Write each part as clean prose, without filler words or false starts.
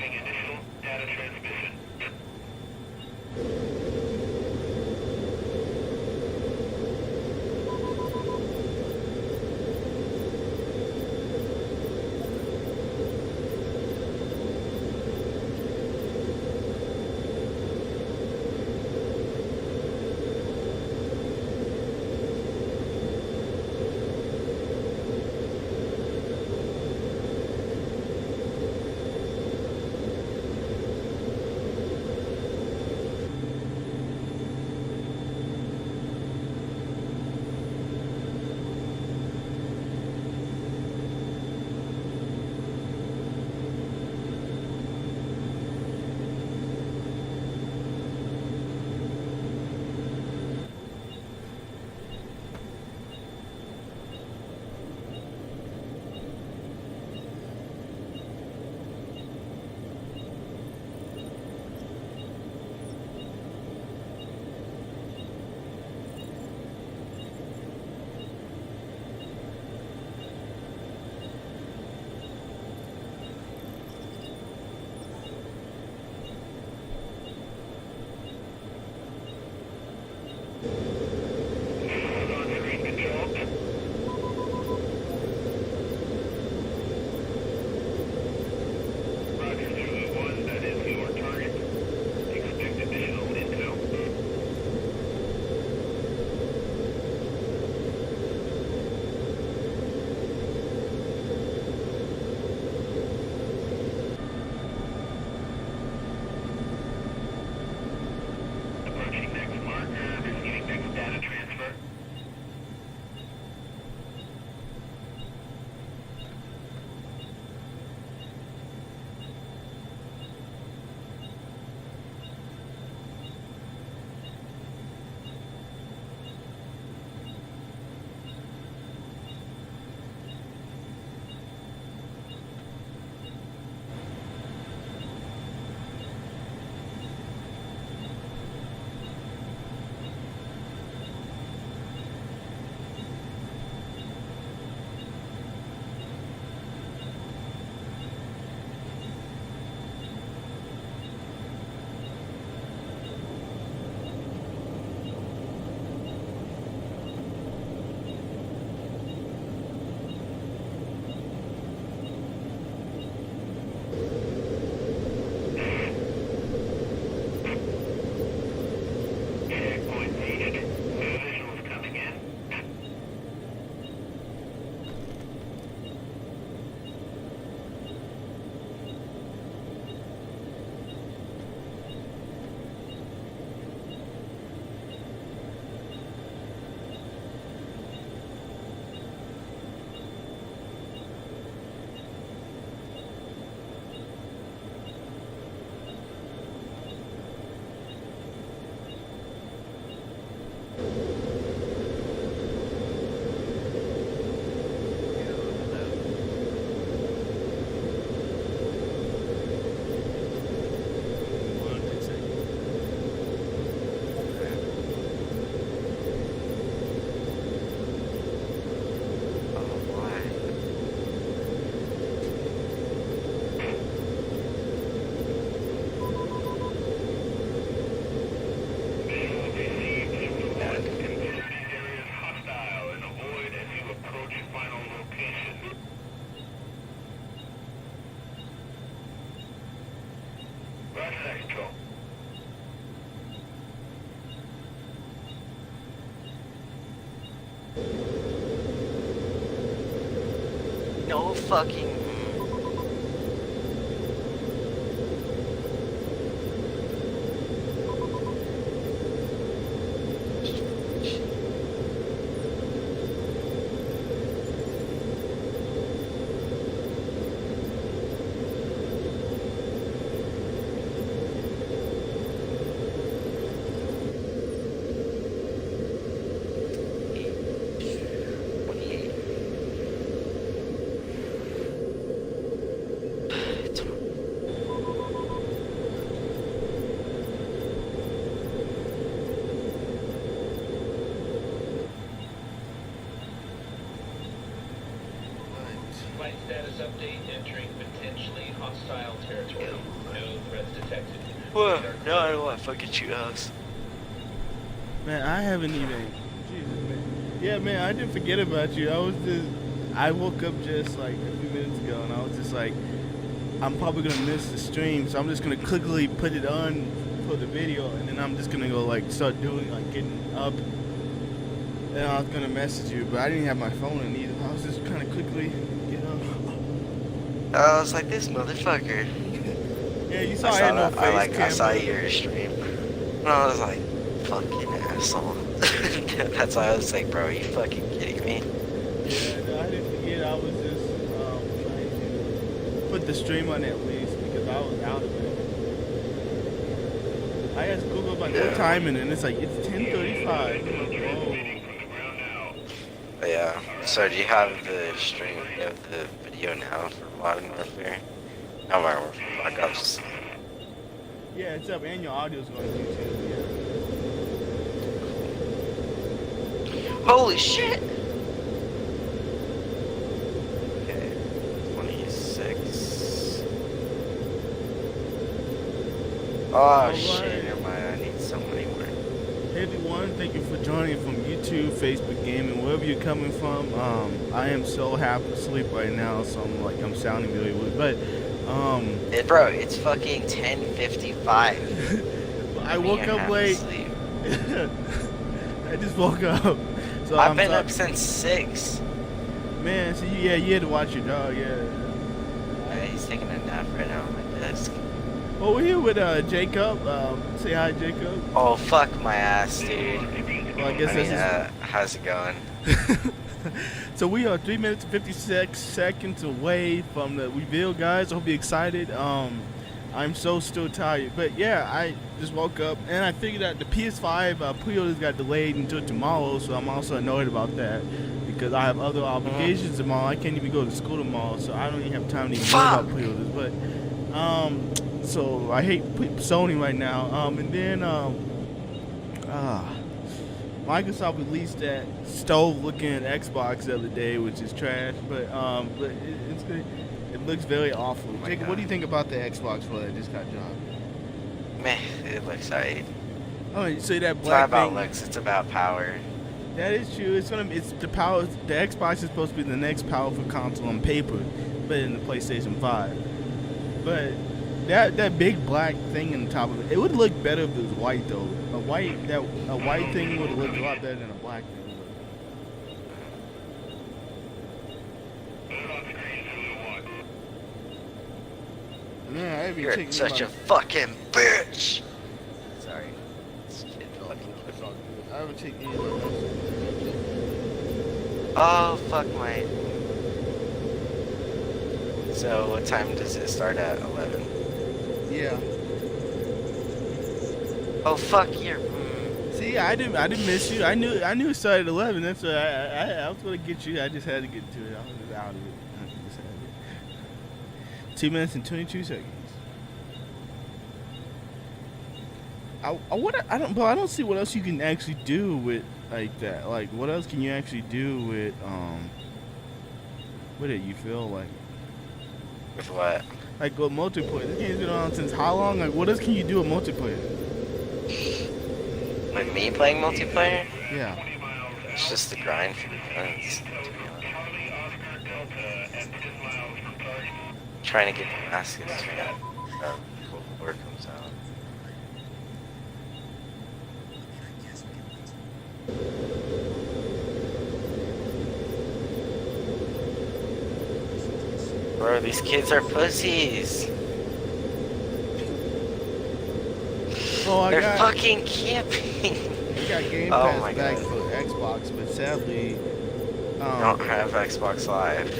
Beginning initial data transmission. On-screen control. Roger, Zulu 1, that is your target. Expect additional intel. Approaching next marker, receiving next data transfer. Checkpoint reached. New visuals coming in. Visual received. Zulu 1. Consider these areas hostile and avoid as you approach final location. Roger that, control. No fucking. Flight status update, entering potentially hostile territory. Whoa, no, I don't want to fucking shoot house. Man, I haven't even. Jesus, man. Yeah, man, I didn't forget about you. I woke up just like a few minutes ago, and I was just like, I'm probably gonna miss the stream, so I'm just gonna quickly put it on for the video, and then I'm just gonna go like start doing like getting up. And I was gonna message you, but I didn't have my phone in either. I was just kind of quickly get up. I was like, this motherfucker. Yeah, you saw I had no face cam. I saw your stream. And I was like, fucking asshole. That's why I was like, bro, are you fucking kidding me? Yeah, no, I didn't forget. I was just trying to put the stream on at least because I was out of it. I asked Google about what time and it's like, it's 10:35. But yeah, so do you have the stream, you have the video now for Modern Warfare? No, Modern Warfare, Black Ops. Yeah, it's up and your audio's going to YouTube, yeah. Holy shit! Okay, 26. Oh shit, never mind, I need so many more. Hey everyone, thank you for joining from YouTube, Facebook Gaming, wherever you're coming from. I am so half asleep right now, so I'm sounding really weird, but bro, it's fucking 10:55. I woke up late. I just woke up. So I've been up since 6. Man, so yeah, you had to watch your dog, yeah. He's taking a nap right now on my desk. Well, we're here with Jacob. Say hi, Jacob. Oh, fuck my ass, dude. Well, I guess this is... how's it going? So we are 3 minutes and 56 seconds away from the reveal, guys. I hope you're excited. I'm so still tired, but yeah, I just woke up and I figured out the PS5 pre-orders got delayed until tomorrow, so I'm also annoyed about that because I have other obligations tomorrow. I can't even go to school tomorrow, so I don't even have time to even worry about pre-orders. But so I hate Sony right now. And then Microsoft released that stove-looking Xbox the other day, which is trash, but it's good. It looks very awful. Jacob, what do you think about the Xbox that just got dropped? Meh, it looks alright. Oh, you say that It's black not about thing. looks, it's about power. That is true. It's the power. The Xbox is supposed to be the next powerful console on paper, better than the PlayStation 5. But that big black thing in the top of it, it would look better if it was white though. A white thing would look a lot better than a black thing. Man, You're such a fucking bitch. Sorry. I would take you. Oh, fuck my. So, what time does it start at? 11? Yeah. Oh, fuck your. See, I didn't miss you. I knew it started at 11. That's why I was gonna get you. I just had to get to it. I was just out of it. 2 minutes and 22 seconds. I don't see what else you can actually do with like that. Like, what else can you actually do with what did you feel like? With what? Like go multiplayer. This game's been on since how long? Like, what else can you do with multiplayer? With me playing multiplayer? Yeah. It's just the grind for the guns. Trying to get the maskets before war comes out. Bro, these kids are pussies. Oh, They're fucking camping. I got Game Pass back for Xbox, but sadly, I don't have Xbox Live.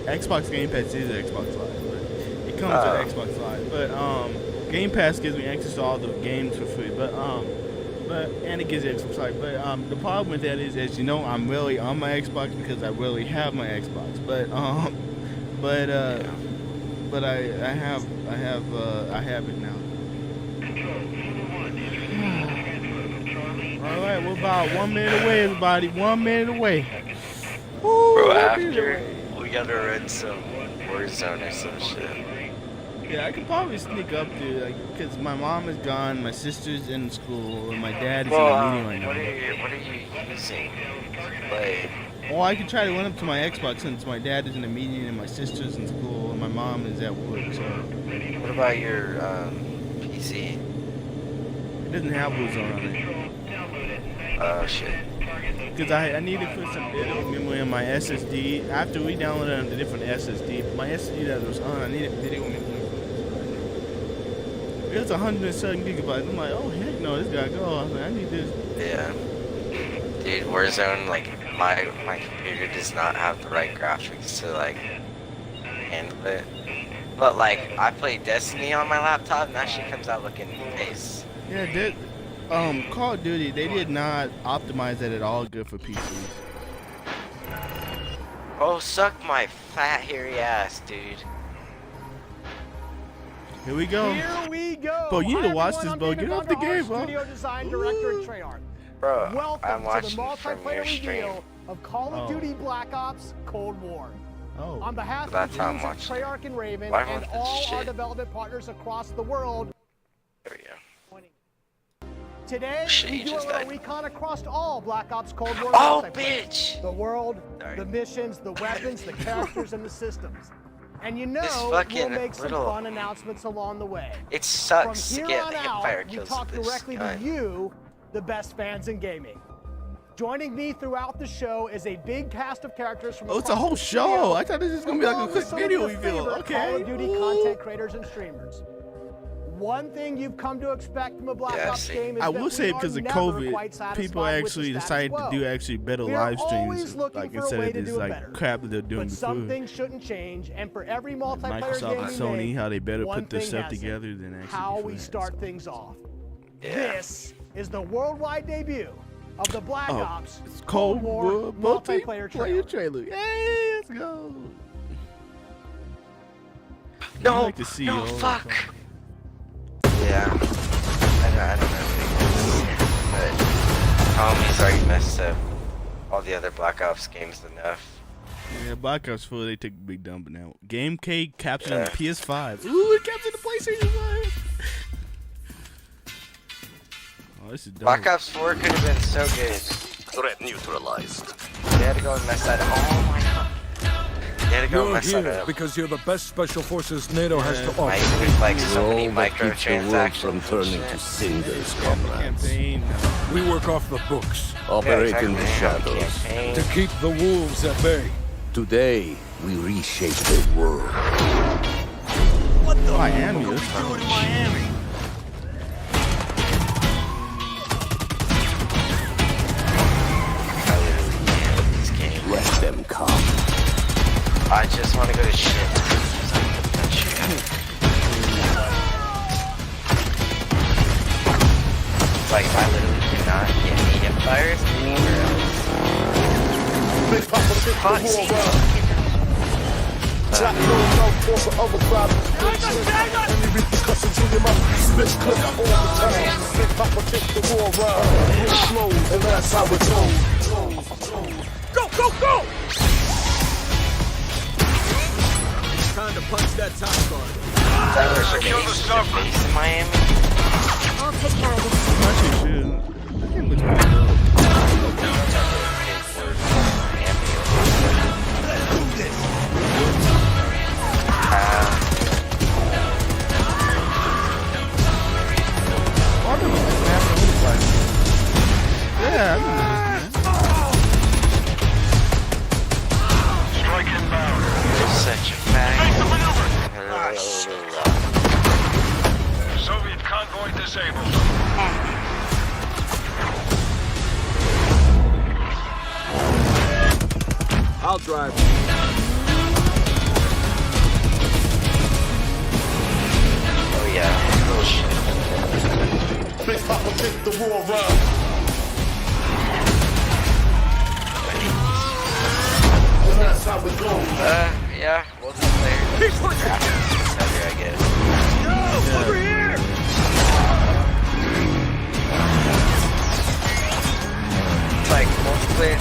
Xbox Game Pass is Xbox Live, but it comes with Xbox Live. But Game Pass gives me access to all the games for free. But and it gives you Xbox Live. But the problem with that is, as you know, I'm really on my Xbox because I really have my Xbox. But I have it now. All right, we're about 1 minute away, everybody. 1 minute away. Ooh, Bro, after we gotta run some Warzone or some shit. Yeah, I could probably sneak up to, like, because my mom is gone, my sister's in school, and my dad is Well, in a meeting right what now. are you using to play? Or I could try to run up to my Xbox since my dad is in a meeting and my sister's in school and my mom is at work, so What about your PC? it doesn't have Warzone on it. Oh shit. Because I need to put some data memory on my SSD. After we downloaded on the different SSD, but my SSD that was on, I needed video memory. It's 107 gigabytes. I'm like, oh heck no, this gotta go. I was like, I need this. Yeah. Dude, Warzone, like my computer does not have the right graphics to like handle it. But like I play Destiny on my laptop and that shit comes out looking ace. Yeah, Call of Duty, they did not optimize that at all good for PCs. Oh, suck my fat hairy ass, dude. Here we go. Here we go. Bro, you need to watch Hi, this, everyone. bro. I'm Get off David the game, Gondahar, bro. Studio design director at Treyarch. Bro, Welcome I'm to the watching from multiplayer your stream. reveal of Call of Oh. Duty Black Ops Cold War. Oh. On behalf That's of how the I'm teams of watching. Treyarch and Raven Why and won't this all our shit? development partners across the world, There we go. today Shit, we you do a just little died. recon across all Black Ops Cold War. Oh, multiplayer. bitch! The world, Sorry. the missions, the weapons, the characters, and the systems. And you know This we'll fucking make some little- fun announcements along the way. It From sucks to here get on hipfire out, we kills talk with this directly gun. to you, the best fans in gaming. Joining me throughout the show is a big cast of characters from Oh, it's a across whole the studio, show. I thought this was gonna be like a along quick with some video of your reveal. favorite Okay. Call of Duty Ooh. content creators and streamers. One thing you've come to expect from a Black Yeah, I Ops see. game is I that will say we because are of never COVID, quite satisfied people with the actually status decided to quo. do actually better We are live always streams, looking like for a instead way of to this do it like better. crap that they're doing But some before. things shouldn't change, and for every multiplayer Microsoft game and we Sony, make, how they better one put this thing stuff hasn't. together than actually How before we that, start so. things off. Yeah. This is the worldwide debut of the Black Oh, Ops it's Cold Cold War War multiplayer multiplayer trailer. trailer. Hey, let's go. No, I'd like to see no, all of fuck. them. Yeah. I don't know what it is, but Tommy's already messed up all the other Black Ops games enough. Yeah, Black Ops 4, they took a big dump now. Game K captured on Yeah. the PS5. Ooh, it captured the PlayStation 5. Oh, this is dope. Black Ops 4 could have been so good. Threat neutralized. They had to go and mess that up. Oh my god. They had to go and You're mess that here up. because you're the best special forces NATO has to Like, offer. there's like so many All that keeps the world microtransactions. from and turning shit. to cinders, Yeah, the comrades. campaign. We work off the books Operate in the Yeah, exactly. shadows. Campaign. to keep the wolves at bay. Today, we reshape the world. Miami. Let's go. I literally can't with this game. Let them come. I just want to go to shit. Like, I literally cannot get any hip fires anywhere else. Time to punch that time card. I wish I could base in Miami. I'll take care of this. Actually, should. That game looks pretty dope. Oh, I remember this man from Homicide. Yeah, I remember this man. Strike inbound. You're such a fag. Soviet convoy disabled. I'll drive. Oh yeah, bullshit. Yeah, multiplayer. Better, I guess. Over here! It's like multiplayer,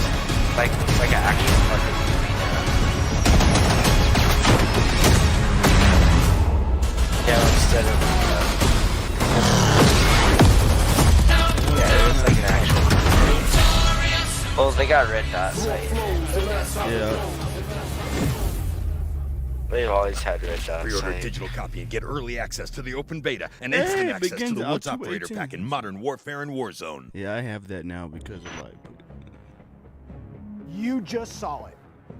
like looks like an actual fucking movie now. Well, they got red dots. Like, Yeah. they've always had red dots. Pre-order Like, digital copy and get early access to the open beta and Hey, instant it access to begins the Woods October Operator 18th. Pack in Modern Warfare and Warzone. Yeah, I have that now because of like. You just saw it.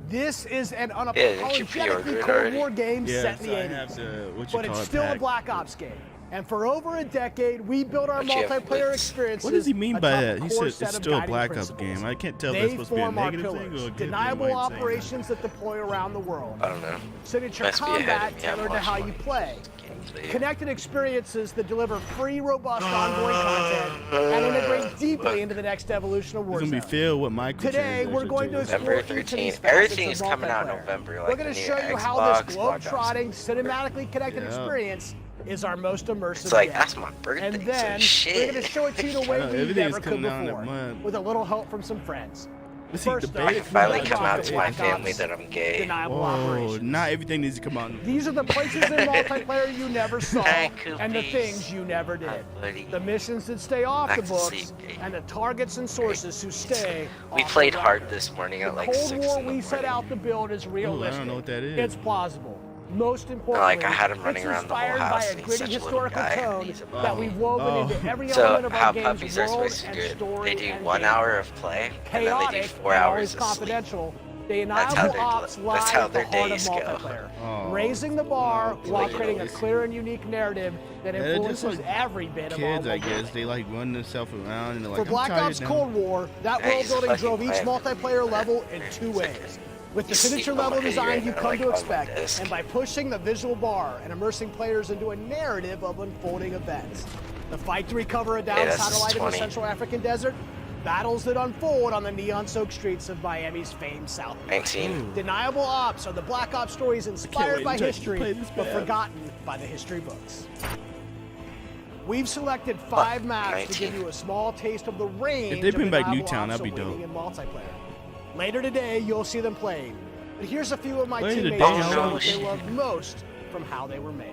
This is an didn't you pre-order unapologetically it Cold already? War game Yeah, set in so the I 80s. have the what you But call it's it, still a pack. Black Ops game. And for over a decade, we built our But you have multiplayer Blitz. experiences. What does he mean by atop that? a He core said set it's of still a guiding Black Ops principles. game. I can't tell if They that's supposed to be a form our negative thing or a pillars, good thing. deniable Why it's saying operations that deploy around the world. I don't know. Signature Must be ahead combat of me. tailored to I'm how watching you my play. gameplay. Connected experiences that deliver free, robust ongoing content and integrate deeply into the next evolution of It's gonna be Warzone. filled with microtransactions. Today, we're going to explore November each of these 13th. facets Everything of is coming out in multiplayer. November. Like We're going the to new show you how Xbox, this Black Ops. globe-trotting, cinematically connected Yeah. experience is our most immersive It's like, yet. that's my birthday, And so then we're shit. going to show it to you the way know, we everything's never could coming out in a before, month. with a little help from some friends. Let's see, First the up, I can beta- finally Black come out Ops, to my Black family Ops, that I'm gay. Deniable Whoa, operations. not everything needs to come out. These are the places in multiplayer you never saw, Hey, and the Coopies. things you never Hi, did. buddy. The missions that stay off Back the to books, sleep. and the targets and sources who stay. We off played the hard record. this morning The at like Cold 6 War in the we set morning. out to build is realistic. know what that is. It's plausible. Most importantly, Like, I had him running it's around the whole inspired house, by a and he's gritty such a little historical guy. tone He's a that we've woven Oh. into every So element of how our game's puppies are world supposed to and do it? story They do and 1 gameplay. hour of play, and then they do Chaotic 4 and hours always of sleep. confidential. The That's how Deniable their- Ops lie that's how at the their heart of days go. multiplayer, Oh. raising the bar while like, creating a it's- clear and unique narrative that Yeah, they're just influences like every bit of Kids, our I world. guess, they like run themselves around and they're like, For I'm Black tired Ops now. Cold War, that Yeah, world he's building fucking drove each playing. multiplayer level in 2 ways. With the You see signature him level on my design right you now, come like, to on my expect, desk. and by pushing the visual bar and immersing players into a narrative of unfolding events. The fight to recover a downed Hey, that's satellite in the 20. Central African desert, battles that unfold on the neon-soaked streets of Miami's famed South. 19. Deniable Ops are the Black Ops stories inspired wait by until I history, play this but bad. forgotten by the history books. We've selected 5 maps to give 19. you a small taste of the range If they bring of back Deniable Newtown, Ops that'd be are winning dope. in multiplayer. Later today, you'll see them playing. But here's a few of my Later teammates today, who oh, show no what they shit. love most from how they were made.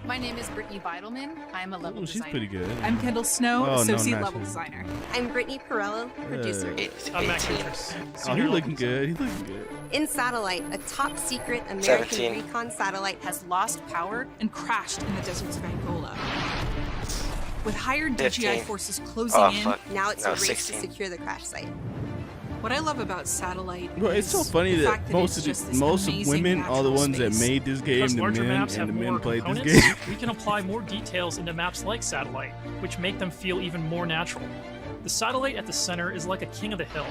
My name is Brittany Beidelman. I'm a level Oh, she's designer. pretty good. I'm Kendall Snow, Oh, no, associate nice level one. designer. I'm Brittany Perello, producer. 18. Oh, he's looking good. He's looking good. In Satellite, a top secret American 17. recon satellite Has lost power and crashed in the deserts of Angola. With hired 15. DGI forces closing Oh, in, fuck. now it's No, a race 16. to secure the crash site. what I love about Satellite Bro, it's so is funny the that fact most it's of just the this most of amazing women are the natural ones that space. made this game, Because the larger men, maps and have the men more played this components, game. we can apply more details into maps like Satellite, which make them feel even more natural. The satellite at the center is like a king of the hill.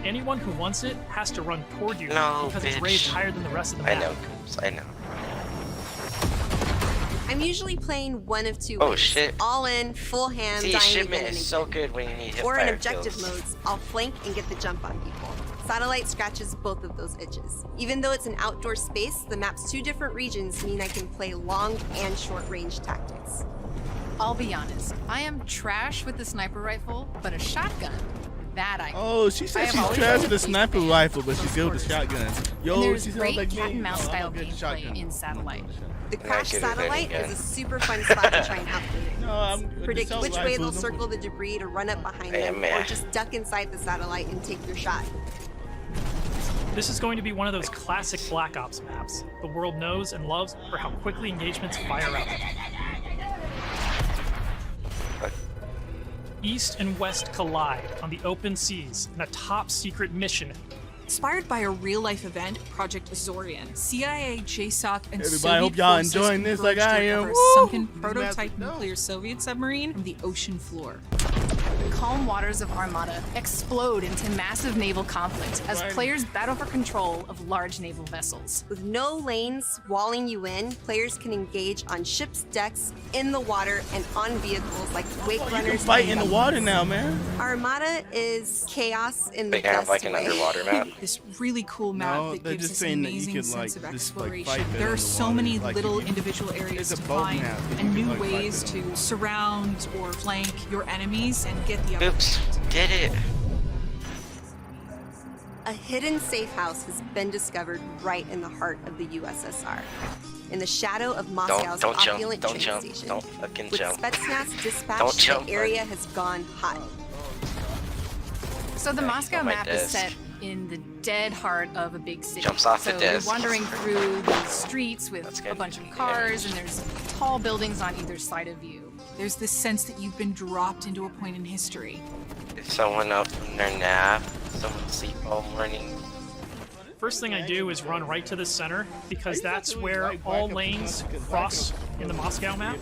Anyone who wants it has to run toward you No, because it's bitch. raised higher than the rest of the I map. know, Coops. I know. I'm usually playing one of 2 Oh, ways. shit. All in, full hand, See, dying shipment again is and so again. good when you need hip Or in fire objective kills. modes, I'll flank and get the jump on people. Satellite scratches both of those itches. Even though it's an outdoor space, the map's 2 different regions mean I can play long and short range tactics. I'll be honest, I am trash with the sniper rifle, but a shotgun, that I Oh, she I said have she's always trash been with a a sniper police fan rifle, but with she's good with the quarters. shotgun. and Yo, there's she sounds great like cat me. and mouse Oh, I'm style a good gameplay shotgun. in Satellite. The crash get it then satellite again. is a super fun spot to try and outplay your No, I'm teammates. with the Predict assault which way rifle, they'll no circle the debris to run up behind Hey, them, or man. just duck inside the satellite and take your shot. This is going to be one of those classic Black Ops maps the world knows and loves for how quickly engagements fire up. East and West collide on the open seas in a top secret mission. Inspired by a real-life event, Project Azorian, CIA, JSOC, and Everybody, Soviet hope y'all forces enjoying this like converged I to am. recover Woo! a sunken These prototype maps are dope. nuclear Soviet submarine from the ocean floor. The calm waters of Armada explode into massive naval conflict as players battle for control of large naval vessels. With no lanes walling you in, players can engage on ships' decks, in the water, and on vehicles like wake You can runners. fight and in the guns. water now, man. Armada is chaos in the They can have best like an way. underwater map. This really cool map No, that they're gives just this saying that you amazing could, sense like, of just, like, exploration. fight better There are so underwater. many Like, little you- individual areas it's a to boat find map that and you new can, like, fight ways better to surround or flank your enemies and get the Oops, get it. A hidden safe house has been discovered right in the heart of the USSR, in the shadow of Moscow's Don't jump, opulent don't train jump, station. don't fucking With jump. Spetsnaz dispatched, Don't jump, the area has gone hot. So the Yeah, Moscow on my map is desk. set in the dead heart of a big city. Jumps off the so desk. you're wandering through the streets with That's a good. bunch of cars, and there's tall buildings on either side of you. There's this sense that you've been dropped into a point in history. Is someone up from their nap? Someone sleep all morning? First thing I do is run right to the center because that's where all lanes cross in the Moscow map.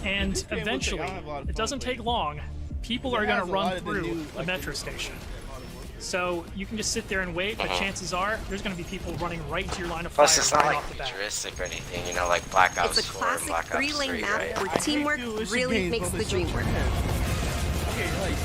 And eventually, it doesn't take long, people are going to run through a metro station. So you can just sit there and wait, but chances are there's going to be people running right into your line of fire Plus, it's not right like off the bat. futuristic or anything, you know, like Black Ops It's a 4 classic and Black Ops 3-lane 3, map right? where teamwork really makes the dream work. Okay, like,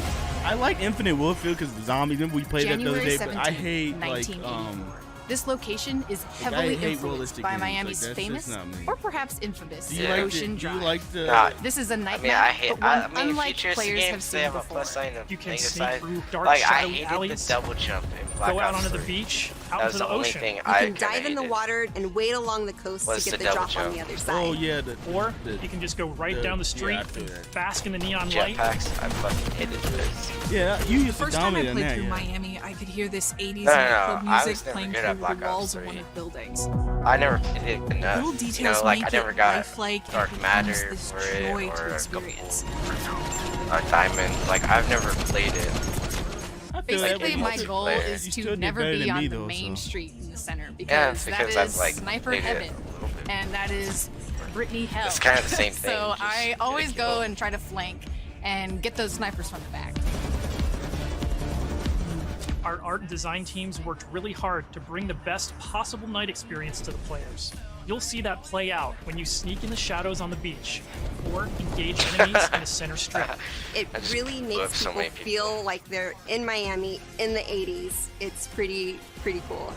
I like Infinite Warfield because the zombies. Remember we played that the other January day, but I 17th, hate like 1984. This location is I heavily hate influenced realistic by games, like, Miami's that's famous, just not me. or perhaps infamous, Do you like Ocean the, do Drive. you like the Nah, This is a night I mean, map, I hate. but one I mean, unlike futuristic players have games, they seen have a before. plus sign of You can negative sneak side. through dark, Like, I shadowy hated alleys, the double jump in Black go out Ops onto the 3. beach, out That into was the the only ocean. thing You I can kinda dive in the hated. water and wait along the coast Was to get the the drop double on the jump. other side. Oh yeah, Or you can just go right down the street, yeah, I feel that. bask in the neon light. Jetpacks, I fucking hated this. Yeah, you used to First time I dominate on played that. through Yeah. Miami, I could hear this 80s No, no, nightclub no, I was music never playing good through at Black the Ops walls of 3. one of the buildings. I never played it enough. Little You details know, like make I never it got lifelike Dark and Matter becomes this for it, joy or to a experience. couple Diamond. Like I've never played it. I feel that Basically, way. my goal multiplayer. is You to still did never better be than on me, the though, main so. street in the center Yeah, because because that I've is like sniper played it heaven, a little bit. and that is Brittany hell. It's kind of the same thing, So just I get a always kill. go and try to flank and get those snipers from the back. Our art and design teams worked really hard to bring the best possible night experience to the players. You'll see that play out when you sneak in the shadows on the beach or engage enemies in the center strip. It I just really blew up makes so people many people. feel like they're in Miami in the 80s. It's pretty cool.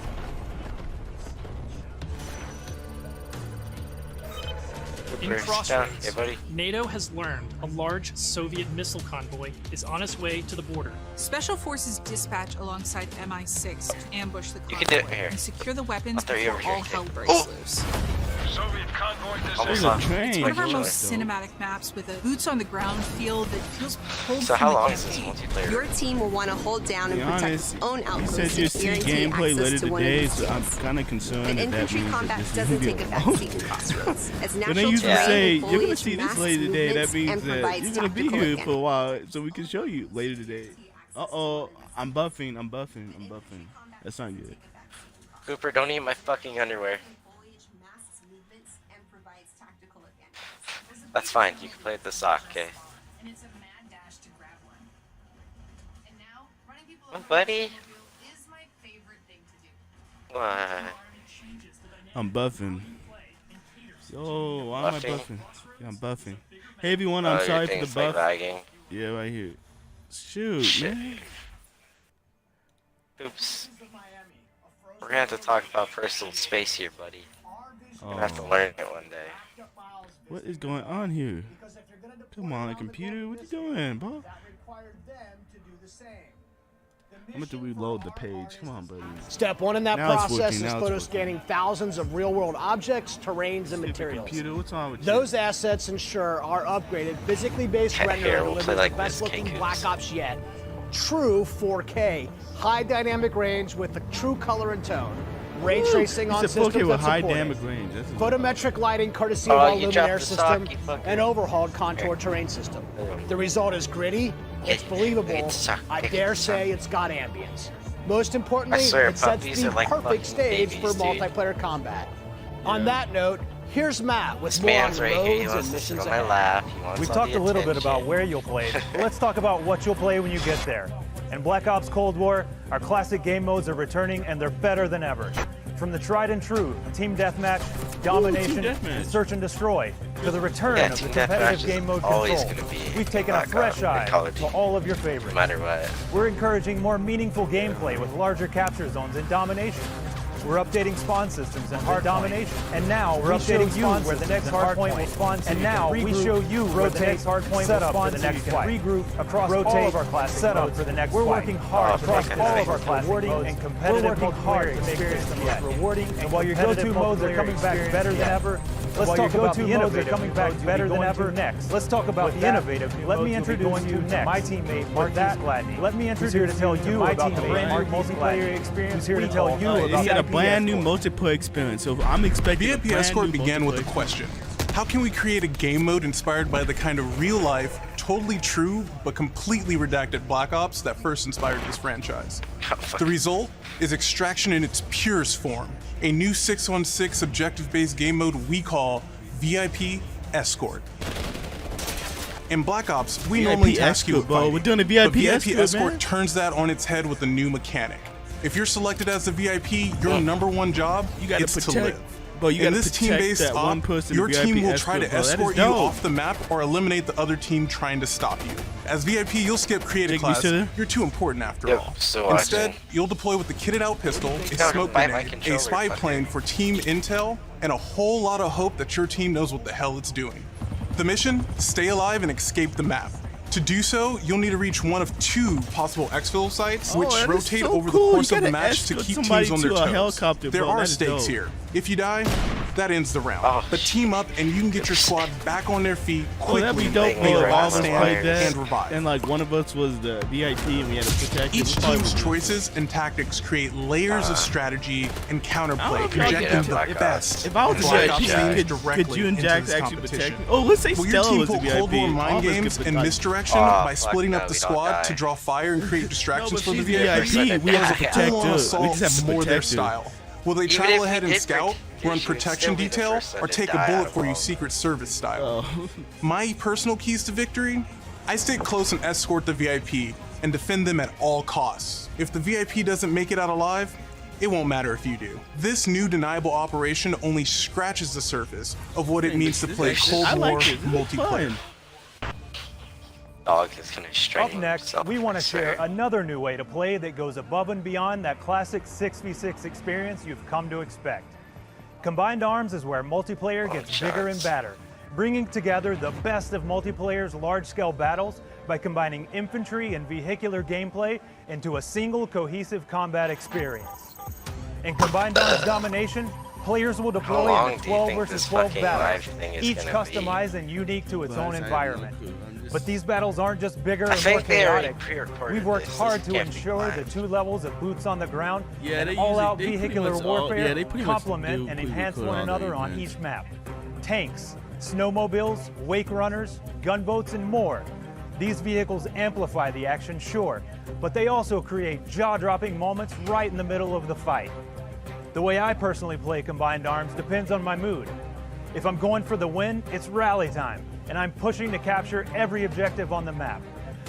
In Down. Crossroads, Hey, buddy. NATO has learned a large Soviet missile convoy is on its way to the border. Special forces dispatch alongside MI6 to ambush the You can do it convoy here. and secure the weapons I'll throw you before over here, all hell Jake. breaks Oh! loose. Soviet convoy Almost There's on. a train. It's one of our That's most dope. cinematic maps with a boots on the ground feel that feels pulled So from how the long is this campaign. multiplayer? Your team will want to hold down and To be protect honest, its own you outposts said you'll and see guarantee gameplay access later to one of today, these so I'm fields. kind of concerned But that that infantry means that combat this is doesn't gonna take be a long. backseat in Crossroads. As When natural they used to terrain say, and you're gonna foliage see this masks later today, that movements means and that provides you're gonna be tactical here advantage. for a while, so we can show you later today. Uh-oh, I'm buffing. That's not good. Cooper, don't eat my fucking underwear. Foliage masks movements and provides tactical advantage. That's fine. You can play with the sock, okay? And it's a mad dash to grab one. And now, running people Oh, over buddy. is my favorite thing to do. Why? I'm buffing. Yo, why am I Buffing? buffing? Yeah, I'm buffing. Hey everyone, I'm your sorry for the thing's, like, buff. lagging. Yeah, right here. Shoot, Shit. man. Oops. We're gonna have to talk about personal space here, buddy. We're gonna have to Oh, learn it one day. what is going on here? Come on, computer, what you doing, bro? I'm going to reload the page. Come on, buddy. Step one in that Now it's process working, is now it's photo working. scanning thousands of real-world objects, terrains, and Stupid materials. computer, what's wrong with you? Those assets ensure our upgraded, physically based Here, rendering we'll play delivers like the this, best-looking Kinkus. Black Ops yet. True 4K, high dynamic range with the true color and tone. Ray tracing on It's a systems 4K with that high support it. dynamic range. That's Photometric lighting courtesy Oh, of our you dropped Luminaire the sock, system you fucker. and overhauled contour terrain system. The result is gritty, it's believable, It's a- I dare say it's got ambience. Most importantly, I swear, it sets puppies the are like fucking perfect stage for babies, dude. multiplayer combat. On that note, here's Matt with This more on man's right here. He roads wants and to sit missions on my ahead. lap. He wants We all talked the a little bit attention. about where you'll play. But let's talk about what you'll play when you get there. In Black Ops Cold War, our classic game modes are returning and they're better than ever. From the tried and true Team Deathmatch, Domination, Team Deathmatch. and Search and Destroy, to the return Yeah, of the Team competitive Deathmatch game is mode always Control. gonna be We've taken a Black fresh Ops eye and Call of to Duty. all of your No favorites. matter what. We're encouraging more meaningful gameplay with larger capture zones and domination. we're updating spawn systems and hard domination. And now we're updating you where the next hard point will spawn. And now we show you where the next hard point will spawn for the next fight. Regroup across all of our classic modes for the next fight. We're working hard across all of our classic modes and competitive hard to make this the most rewarding. And while your go-to modes are coming back better than ever, let's talk about the innovative coming back better than ever. Next, let's talk about the innovative. Let me introduce you to my teammate Marquis Gladney. Let me introduce you to tell you about the brand new multiplayer experience. Who's here to tell you about he had a brand new multiplayer experience, so I'm expecting. VIP Escort began with the question: how can we create a game mode inspired by the kind of real-life, totally true, but completely redacted Black Ops that first inspired this franchise? The result is Extraction in its purest form, a new 616 objective-based game mode we call VIP Escort. In Black Ops, we normally task you with fighting, we're doing a VIP but VIP Escort man. turns that on its head with a new mechanic. If you're selected as the VIP, your number one job is to live. Bro, you in this team-based op, your team will try to escort you off the map or eliminate the other team trying to stop you. As VIP, you'll skip creative class. You're too important after all. Instead, you'll deploy with the kitted-out pistol, a smoke grenade, a spy plane for team intel, and a whole lot of hope that your team knows what the hell it's doing. The mission? Stay alive and escape the map. To do so, you'll need to reach one of 2 possible exfil sites, which rotate over the course of the match to keep teams on their toes. There are stakes here. If you die, that ends the round. But team up and you can get your squad back on their feet quickly. That'd be dope. And revive. And like one of us was the VIP and we had to protect each team's choices and tactics create layers of strategy and counterplay, projecting the best. If I was a VIP, could you and Jax actually protect me? Oh, let's say Stella was a VIP. Cold War mind games and misdirection by splitting up the squad to draw fire and create distractions for the VIP. We have to protect her. We just have to more their protect her. style. Will they travel ahead and scout, run protection detail, or take a bullet for you Secret Service style? My personal keys to victory? I stick close and escort the VIP and defend them at all costs. If the VIP doesn't make it out alive, it won't matter if you do. This new deniable operation only scratches the surface of what it means to play Cold War multiplayer. Dog is gonna strain Up next, we want to share another new way to play that goes above and beyond that classic 6v6 experience you've come to expect. Combined Arms is where multiplayer gets bigger and badder, bringing together the best of multiplayer's large-scale battles by combining infantry and vehicular gameplay into a single cohesive combat experience. In Combined Arms Domination, players will deploy in 12 versus 12 battles, each customized and unique to its own environment. But these battles aren't just bigger and more chaotic. We've worked hard to ensure the 2 levels of boots on the ground and all-out vehicular warfare complement and enhance one another on each map. Tanks, snowmobiles, wake runners, gunboats, and more. These vehicles amplify the action, sure, but they also create jaw-dropping moments right in the middle of the fight. The way I personally play Combined Arms depends on my mood. If I'm going for the win, it's rally time, and I'm pushing to capture every objective on the map.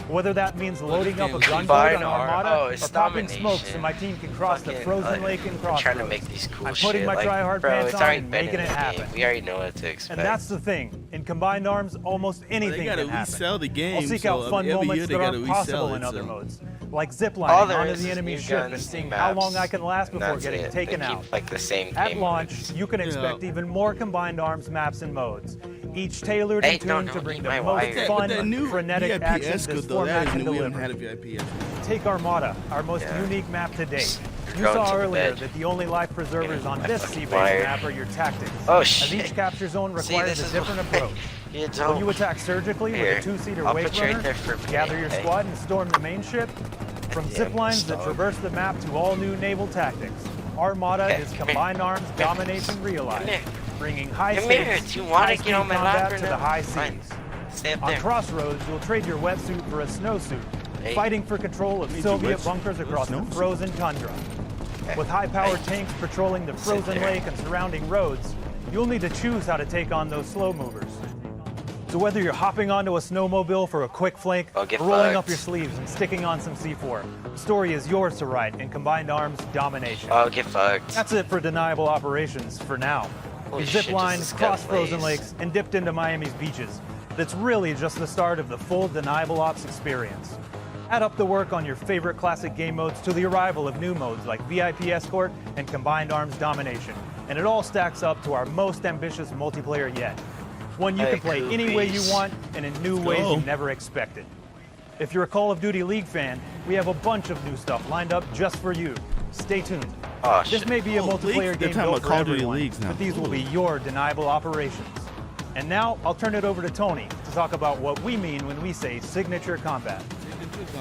Whether that means loading up a gunboat on Armada or popping smokes so my team can cross the frozen lake in Crossroads. Trying to make these cool I'm putting my try-hard pants on and making it happen. We already know what to expect. And that's the thing. In Combined Arms, almost anything can happen. Resell the game, I'll seek out fun moments that aren't possible in other modes, like ziplining onto the enemy ship and seeing how long I can last before getting taken out. At launch, you can expect even more Combined Arms maps and modes, each tailored and tuned to bring the most fun, frenetic action this format can deliver. Take Armada, our most unique map to date. You saw earlier that the only life preservers on this sea-based map are your tactics, as each capture zone requires a different approach. When you attack surgically with a 2-seater wake runner, gather your squad and storm the main ship. From zip lines that traverse the map to all new naval tactics, Armada is Combined Arms Domination realized, bringing high stakes, high-speed combat to the high seas. On Crossroads, you'll trade your wetsuit for a snowsuit, fighting for control of Soviet bunkers across the frozen tundra. With high-powered tanks patrolling the frozen lake and surrounding roads, you'll need to choose how to take on those slow movers. So whether you're hopping onto a snowmobile for a quick flank, or rolling up your sleeves and sticking on some C4, the story is yours to write in Combined Arms Domination. Oh, get fucked. That's it for deniable operations for now. We zip-lined, crossed frozen lakes, and dipped into Miami's beaches. That's really just the start of the full Deniable Ops experience. Add up the work on your favorite classic game modes to the arrival of new modes like VIP Escort and Combined Arms Domination. And it all stacks up to our most ambitious multiplayer yet. One you can play any way you want and in new ways you never expected. If you're a Call of Duty League fan, we have a bunch of new stuff lined up just for you. Stay tuned. This may be a multiplayer game built for everyone, but these will be your deniable operations. And now, I'll turn it over to Tony to talk about what we mean when we say signature combat.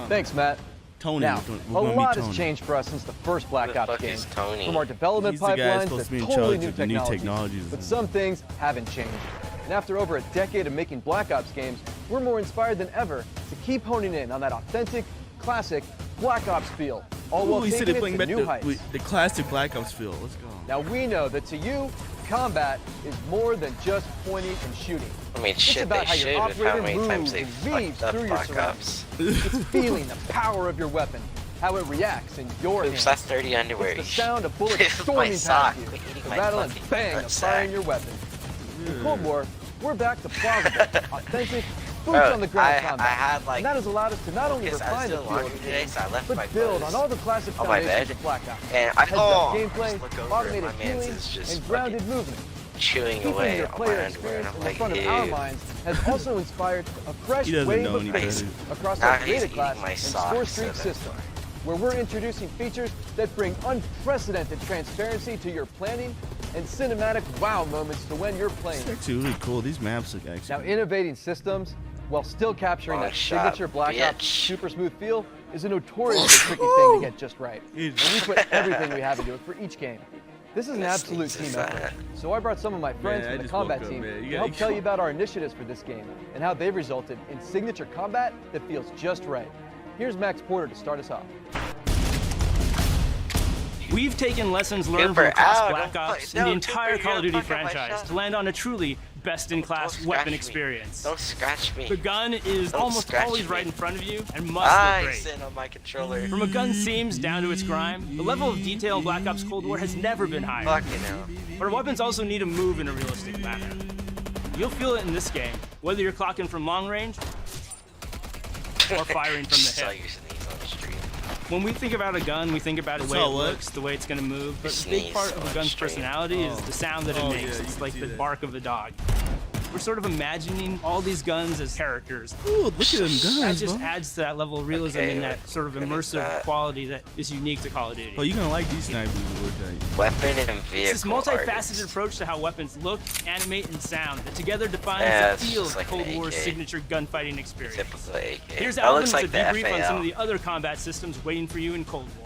Thanks, Matt. Tony. Now, a lot has changed for us since the first Black Ops game. From our development pipelines to totally new technologies. But some things haven't changed. And after over a decade of making Black Ops games, we're more inspired than ever to keep honing in on that authentic, classic Black Ops feel. All while taking it to new heights. The classic Black Ops feel. Let's go. Now we know that to you, combat is more than just pointing and shooting. I mean, shit, it's about how your operator moves and weaves through your surroundings. It's feeling the power of your weapon, how it reacts in your hands. That's dirty underwear. It's the sound of bullets storming past you, the rattle and bang of firing your weapon. In Cold War, we're back to plausible, authentic, boots on the ground combat. And that has allowed us to not only refine the feel of the game, but build on all the classic foundations of Black Ops. And I gameplay, automated healing, and grounded movement. Chewing Keeping away your on player my underwear, and experience I'm in the like, front of our minds has also inspired a fresh wave of pace across Now our he's data class eating my and socks, score streak system, where we're introducing features that bring unprecedented transparency to your planning and cinematic wow moments to when you're playing. It's actually really cool. These maps look actually. Now, innovating systems while still capturing that signature Black Ops super smooth feel is a notoriously tricky thing to get just right. And we put everything we have into it for each game. This is an absolute team effort, so I brought some of my friends from the combat team to help tell you about our initiatives for this game and how they've resulted in signature combat that feels just right. Here's Max Porter to start us off. We've taken lessons learned from across Black Ops and the entire Call of Duty franchise to land on a truly best-in-class weapon experience. Don't scratch me. The gun is almost always right in front of you and must look great. Sit on my controller. From a gun's seams down to its grime, the level of detail in Black Ops Cold War has never been higher. Fucking hell. But our weapons also need to move in a realistic manner. You'll feel it in this game, whether you're clocking from long range or firing from the hip. When we think about a gun, we think about the way it looks, the way it's going to move, but a big part of a gun's personality is the sound that it makes. It's like the bark of a dog. We're sort of imagining all these guns as characters. Ooh, look at them guns, That just adds to that level of realism and that sort of immersive quality that is unique to Call of Duty. Oh, you're going to like these snipers. Weapon and vehicle. It's this multifaceted approach to how weapons look, animate, and sound that together defines the feel of Cold War's signature gunfighting experience. Here's elements of debrief on some of the other combat systems waiting for you in Cold War.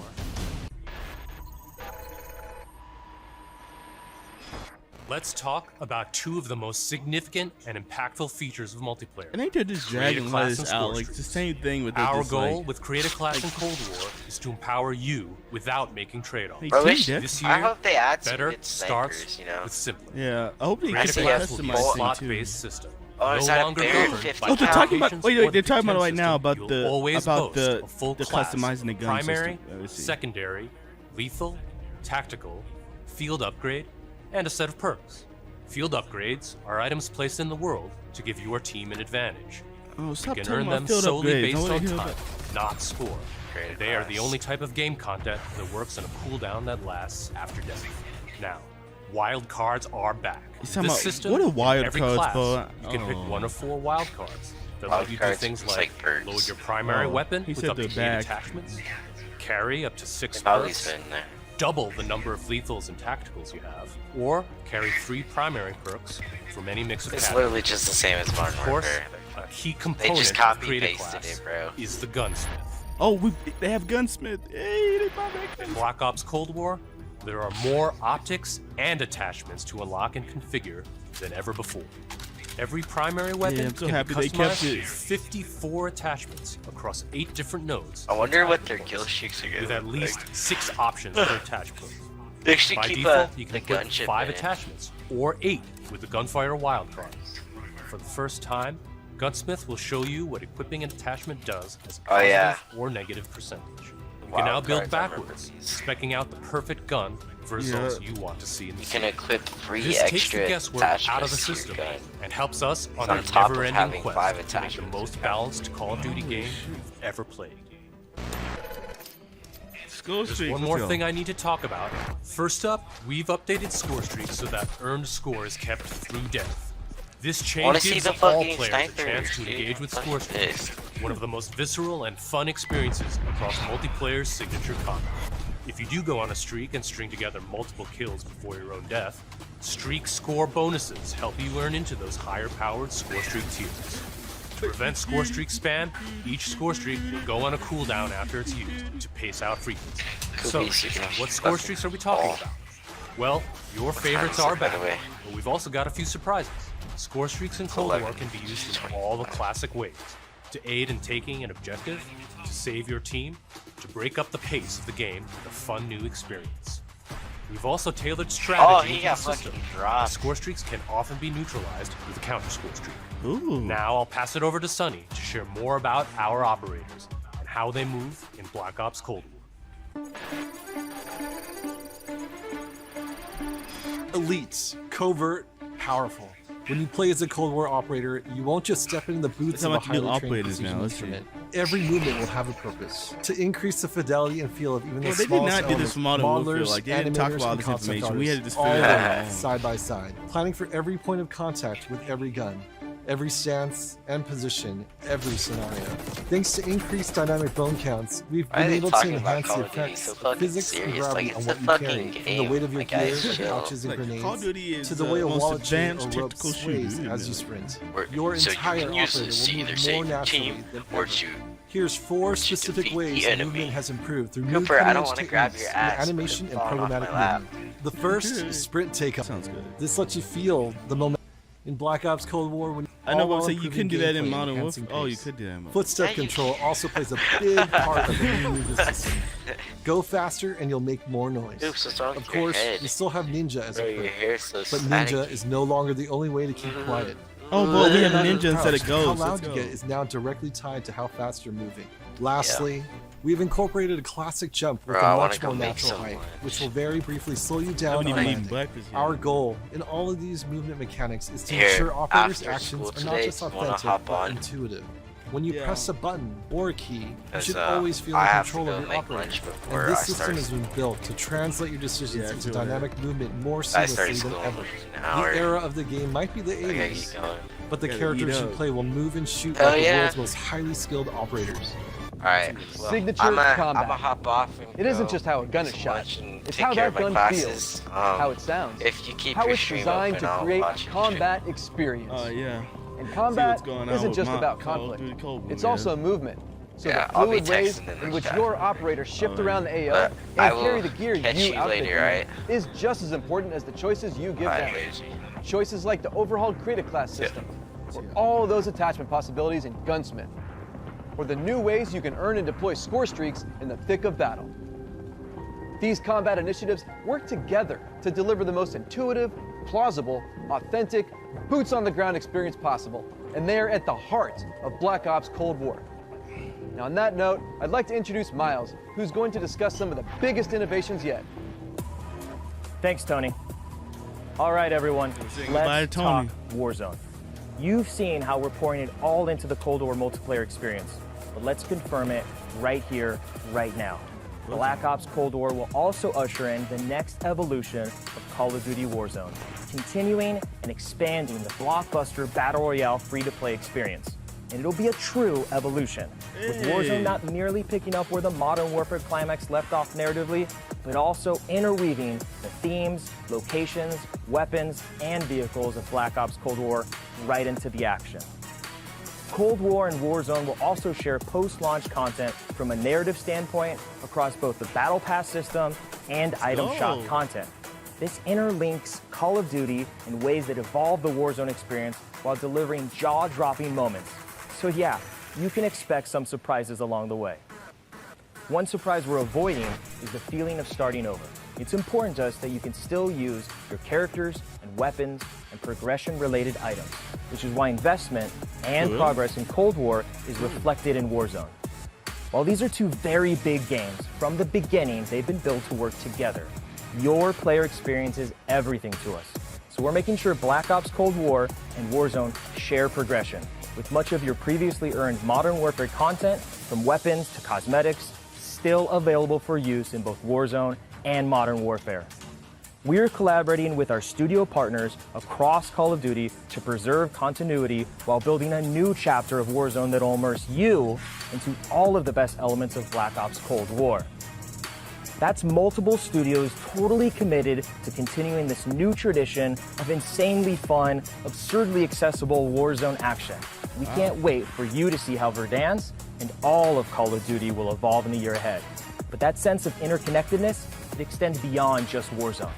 Let's talk about two of the most significant and impactful features of multiplayer. I think they're just dragging this out. Like, it's the same thing with our goal with Create a Class in Cold War is to empower you without making trade-offs. This year, I hope they add some better good starts snipers, you know? with simpler. Yeah, I hope they Create a Class will be a customize slot-based system. Oh, no longer governed by they're talking about. applications Wait, or they're talking about it right now system. about You'll the always about boast a full the class customizing the gun primary, system. secondary, lethal, tactical, field upgrade, and a set of perks. Field upgrades are items placed in the world to give your team an advantage. Oh, stop you can talking earn about them field solely upgrades. based I on wanna time, not score. They are the only type of game content that works on a cooldown that lasts after death. Now, wild cards are back. He's This talking about- system, what are in wild every cards, class, bro? you can pick one of 4 wild cards that Wild let you do cards things looks like like perks. load your primary weapon he with said up to they're 8 back. attachments, carry up to 6 They've always perks, been there. double the number of lethals and tacticals you have, or carry 3 primary perks from any mix of It's categories. literally just the same as Modern Of course, Warfare. a key They component just of copy Create a pasted Class it, bro. is the gunsmith. Oh, they have gunsmith. Hey, they brought back In Black Ops Cold War, there are more optics and attachments to unlock and configure than ever before. Every primary weapon I'm so can happy be they kept customized it. with 54 attachments across 8 different nodes. I wonder what their kill streaks are with gonna at look least like. 6 options per attachment. They should By keep default, you the can put gunship 5 in it. attachments, or 8 with the Gunfighter wildcard. For the first time, Gunsmith will show you what equipping an attachment does as a positive or negative percentage. You can now build backwards, speccing out the perfect gun for results you want to see in the You can equip 3 This takes the extra guesswork out of the attachments to your system gun. and helps us on on a top of never-ending having quest 5 to make the attachments. most balanced Call of Duty game you've ever played. There's one more thing I need to talk about. First up, we've updated score streaks so that earned score is kept through death. This change gives all players a chance to engage with score streaks, one of the most visceral and fun experiences across multiplayer's signature combat. If you do go on a streak and string together multiple kills before your own death, streak score bonuses help you earn into those higher-powered score streak tiers. To prevent score streak spam, each score streak will go on a cooldown after it's used to pace out frequency. So, what score streaks are we talking about? Well, your favorites are back, but we've also got a few surprises. Score streaks in Cold War can be used in all the classic ways: to aid in taking an objective, to save your team, to break up the pace of the game with a fun new experience. We've also tailored strategy to the system. Score streaks can often be neutralized with a counter score streak. Ooh. Now I'll pass it over to Sunny to share more about our operators and how they move in Black Ops Cold War. Elites, covert, powerful. When you play as a Cold War operator, you won't just step into the boots of a highly trained precision instrument. Every movement will have a purpose to increase the fidelity and feel of even the smallest elements. They did not do this for Modern Warfare. Like, they didn't talk about this information. We had to just figure it out side by side, planning for every point of contact with every gun, every stance and position, every scenario. Thanks to increased dynamic bone counts, we've been able to enhance the effects of physics and gravity on what you carry, from the weight of your gear, pouches and grenades, to the way a wallet chain or rope sways as you sprint. Your entire operator will move more naturally than ever. Here's 4 specific ways movement has improved through new techniques, animation, and programmatic movement. The first is sprint takeoff. Sounds good. This lets you feel the momentum. In Black Ops Cold War, when I know, but you couldn't do that in Modern Warfare. Oh, you could do that in Modern Footstep control also plays a big part of the new movement system. Go faster and you'll make more noise. Of course, you still have Ninja as a perk, but Ninja is no longer the only way to keep quiet. Oh, but we have Ninja instead of Ghost. How loud you get is now directly tied to how fast you're moving. Lastly, we've incorporated a classic jump with a much more natural height, which will very briefly slow you down on landing. Our goal in all of these movement mechanics is to ensure operators' actions are not just authentic, but intuitive. When you press a button or a key, you should always feel in control of your operator. And this system has been built to translate your decisions into dynamic movement more seamlessly than ever. The era of the game might be the 80s, but the characters you play will move and shoot like the world's most highly skilled operators. Alright, well, Signature I'm combat. gonna hop off and It isn't just how a gun is shot, it's how that gun feels, how it sounds, if you keep how your it's stream designed open, to I'll create watch a your combat experience. yeah. And combat on isn't with just my about Call of conflict, Duty Cold War, it's man. also movement. So Yeah, the I'll be fluid ways texting in the in which chat. your operators shift around the AO But and I will carry the gear catch you you outfit later, them right? is just as important as the choices you give Bye, them. Lazy. Choices like the overhauled Creative Class system, or all those attachment possibilities in Gunsmith, or the new ways you can earn and deploy score streaks in the thick of battle. These combat initiatives work together to deliver the most intuitive, plausible, authentic, boots-on-the-ground experience possible, and they are at the heart of Black Ops Cold War. Now, on that note, I'd like to introduce Miles, who's going to discuss some of the biggest innovations yet. Thanks, Tony. All right, everyone, let's talk Warzone. You've seen how we're pouring it all into the Cold War multiplayer experience, but let's confirm it right here, right now. Black Ops Cold War will also usher in the next evolution of Call of Duty Warzone, continuing and expanding the blockbuster Battle Royale free-to-play experience. And it'll be a true evolution, with Warzone not merely picking up where the Modern Warfare climax left off narratively, but also interweaving the themes, locations, weapons, and vehicles of Black Ops Cold War right into the action. Cold War and Warzone will also share post-launch content from a narrative standpoint across both the Battle Pass system and item shop content. This interlinks Call of Duty in ways that evolve the Warzone experience while delivering jaw-dropping moments. So yeah, you can expect some surprises along the way. One surprise we're avoiding is the feeling of starting over. It's important to us that you can still use your characters and weapons and progression-related items, which is why investment and progress in Cold War is reflected in Warzone. While these are two very big games, from the beginning they've been built to work together. Your player experience is everything to us. So we're making sure Black Ops Cold War and Warzone share progression, with much of your previously earned Modern Warfare content, from weapons to cosmetics, still available for use in both Warzone and Modern Warfare. We're collaborating with our studio partners across Call of Duty to preserve continuity while building a new chapter of Warzone that'll immerse you into all of the best elements of Black Ops Cold War. That's multiple studios totally committed to continuing this new tradition of insanely fun, absurdly accessible Warzone action. We can't wait for you to see how Verdansk and all of Call of Duty will evolve in the year ahead. But that sense of interconnectedness, it extends beyond just Warzone.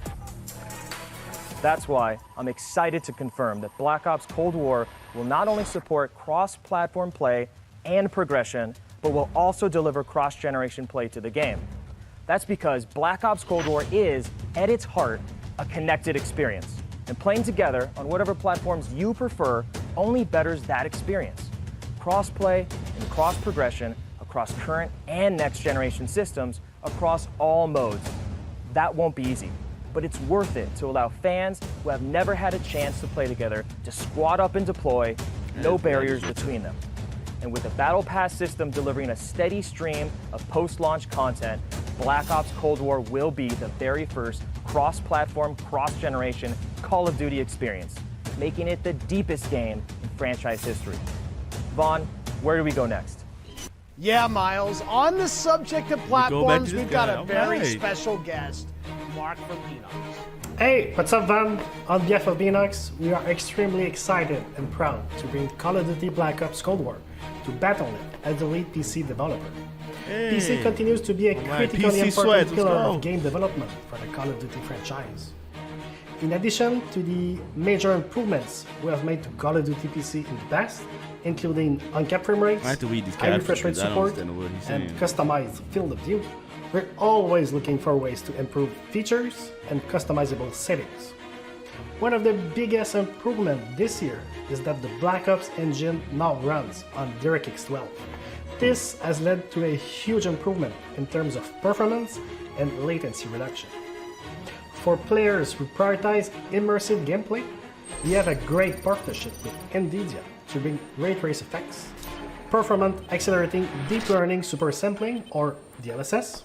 That's why I'm excited to confirm that Black Ops Cold War will not only support cross-platform play and progression, but will also deliver cross-generation play to the game. That's because Black Ops Cold War is, at its heart, a connected experience. And playing together on whatever platforms you prefer only betters that experience. Cross-play and cross-progression across current and next-generation systems across all modes. That won't be easy, but it's worth it to allow fans who have never had a chance to play together to squad up and deploy, no barriers between them. And with the Battle Pass system delivering a steady stream of post-launch content, Black Ops Cold War will be the very first cross-platform, cross-generation Call of Duty experience, making it the deepest game in franchise history. Vaughn, where do we go next? Yeah, Miles, on the subject of platforms, we've got a very special guest, Mark from Beenox. Hey, what's up, Van? On behalf of Beenox, we are extremely excited and proud to bring Call of Duty Black Ops Cold War to Battle.net as the lead PC developer. Hey. PC continues to be a critically important pillar of game development for the Call of Duty franchise. In addition to the major improvements we have made to Call of Duty PC in the past, including uncapped frame rates, high refresh rate support, and customized field of view, we're always looking for ways to improve features and customizable settings. One of the biggest improvements this year is that the Black Ops engine now runs on DirectX 12. This has led to a huge improvement in terms of performance and latency reduction. For players who prioritize immersive gameplay, we have a great partnership with NVIDIA to bring ray trace effects, performant accelerating deep learning supersampling or DLSS,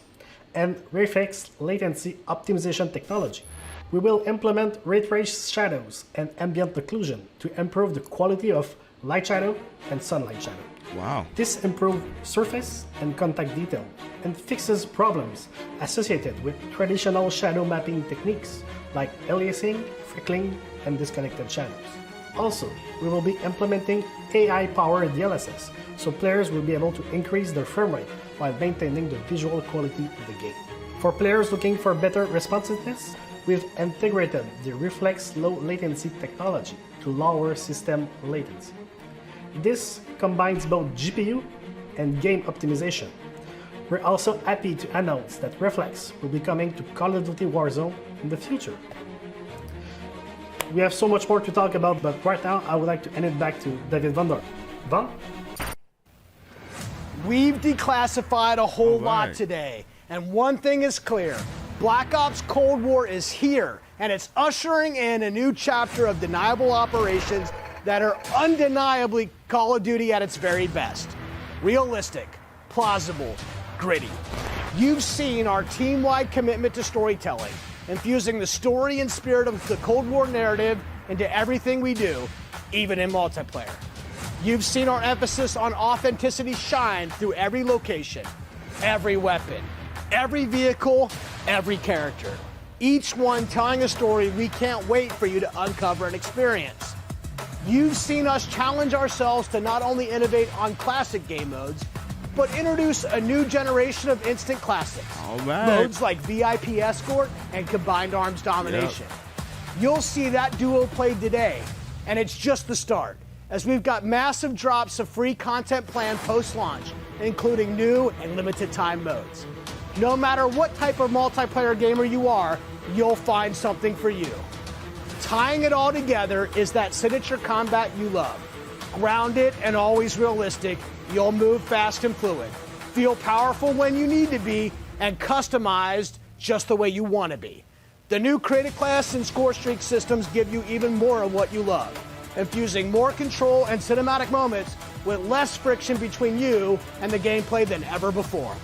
and RayFX latency optimization technology. We will implement ray trace shadows and ambient occlusion to improve the quality of light shadow and sunlight shadow. Wow. This improves surface and contact detail and fixes problems associated with traditional shadow mapping techniques like aliasing, freckling, and disconnected shadows. Also, we will be implementing AI-powered DLSS, so players will be able to increase their frame rate while maintaining the visual quality of the game. For players looking for better responsiveness, we've integrated the Reflex low latency technology to lower system latency. This combines both GPU and game optimization. We're also happy to announce that Reflex will be coming to Call of Duty Warzone in the future. We have so much more to talk about, but right now I would like to hand it back to David Van Dorn. Van? We've declassified a whole lot today, and one thing is clear. Black Ops Cold War is here, and it's ushering in a new chapter of deniable operations that are undeniably Call of Duty at its very best. Realistic, plausible, gritty. You've seen our team-wide commitment to storytelling, infusing the story and spirit of the Cold War narrative into everything we do, even in multiplayer. You've seen our emphasis on authenticity shine through every location, every weapon, every vehicle, every character. Each one telling a story we can't wait for you to uncover and experience. You've seen us challenge ourselves to not only innovate on classic game modes, but introduce a new generation of instant classics. All right. Modes like VIP Escort and Combined Arms Domination. Yep. You'll see that duo played today, and it's just the start, as we've got massive drops of free content planned post-launch, including new and limited time modes. No matter what type of multiplayer gamer you are, you'll find something for you. Tying it all together is that signature combat you love. Grounded and always realistic, you'll move fast and fluid, feel powerful when you need to be, and customized just the way you want to be. The new Creative Class and Score Streak systems give you even more of what you love, infusing more control and cinematic moments with less friction between you and the gameplay than ever before.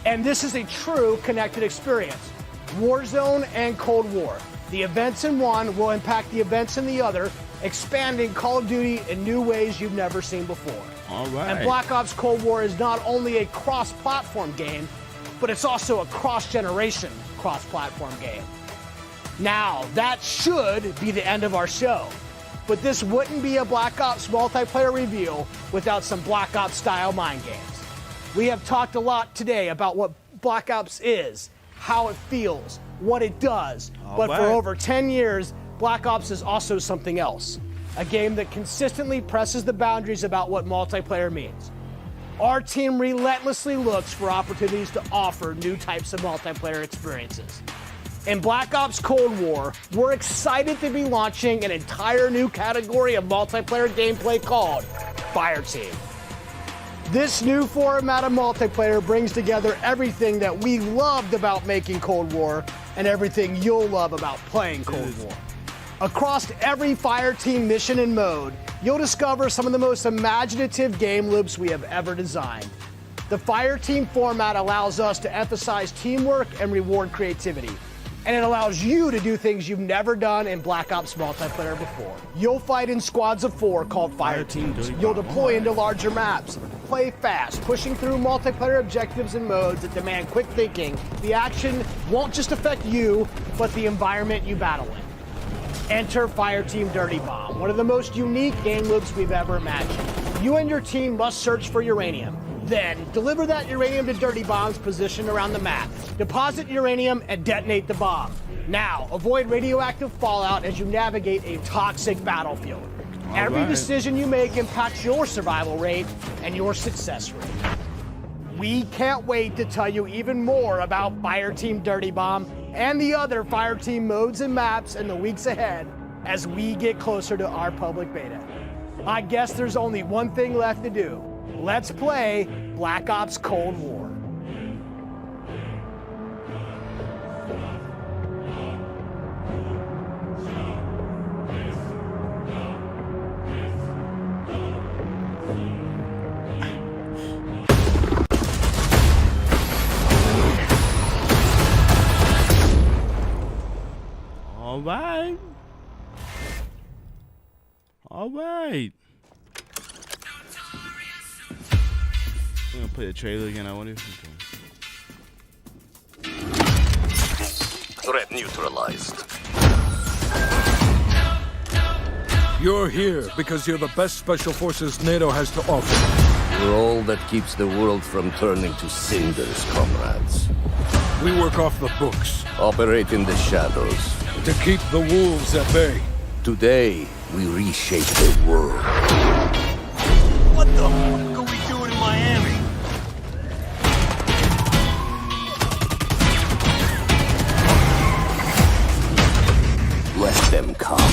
And this is a true connected experience. Warzone and Cold War. The events in one will impact the events in the other, expanding Call of Duty in new ways you've never seen before. All right. And Black Ops Cold War is not only a cross-platform game, but it's also a cross-generation cross-platform game. Now, that should be the end of our show. But this wouldn't be a Black Ops multiplayer review without some Black Ops style mind games. We have talked a lot today about what Black Ops is, how it feels, what it does. But for over 10 years, Black Ops is also something else. A game that consistently presses the boundaries about what multiplayer means. Our team relentlessly looks for opportunities to offer new types of multiplayer experiences. In Black Ops Cold War, we're excited to be launching an entire new category of multiplayer gameplay called Fireteam. This new format of multiplayer brings together everything that we loved about making Cold War and everything you'll love about playing Cold War. Across every Fireteam mission and mode, you'll discover some of the most imaginative game loops we have ever designed. The Fireteam format allows us to emphasize teamwork and reward creativity. And it allows you to do things you've never done in Black Ops multiplayer before. You'll fight in squads of 4 called Fireteams. You'll deploy into larger maps, play fast, pushing through multiplayer objectives and modes that demand quick thinking. The action won't just affect you, but the environment you battle in. Enter Fireteam Dirty Bomb, one of the most unique game loops we've ever imagined. You and your team must search for uranium. Then, deliver that uranium to Dirty Bombs positioned around the map. Deposit uranium and detonate the bomb. Now, avoid radioactive fallout as you navigate a toxic battlefield. Every decision you make impacts your survival rate and your success rate. We can't wait to tell you even more about Fireteam Dirty Bomb and the other Fireteam modes and maps in the weeks ahead as we get closer to our public beta. I guess there's only one thing left to do. Let's play Black Ops Cold War. All right. All right. I'm gonna play the trailer again, I wonder. Threat neutralized. You're here because you're the best special forces NATO has to offer. We're all that keeps the world from turning to cinders, comrades. We work off the books. Operate in the shadows. To keep the wolves at bay. Today, we reshape the world. What the fuck are we doing in Miami? Let them come.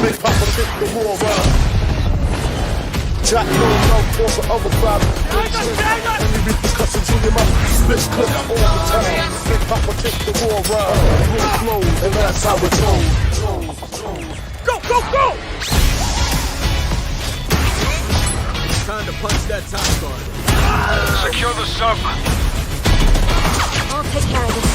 Big Papa took the war around. Jack no force of overdrive. Any repercussions in your mouth. Split clip all the time. Big Papa took the war around. Real flow, and that's how it's on. Go, go, go! It's time to punch that top guard. Secure the sub. I'll take care of this.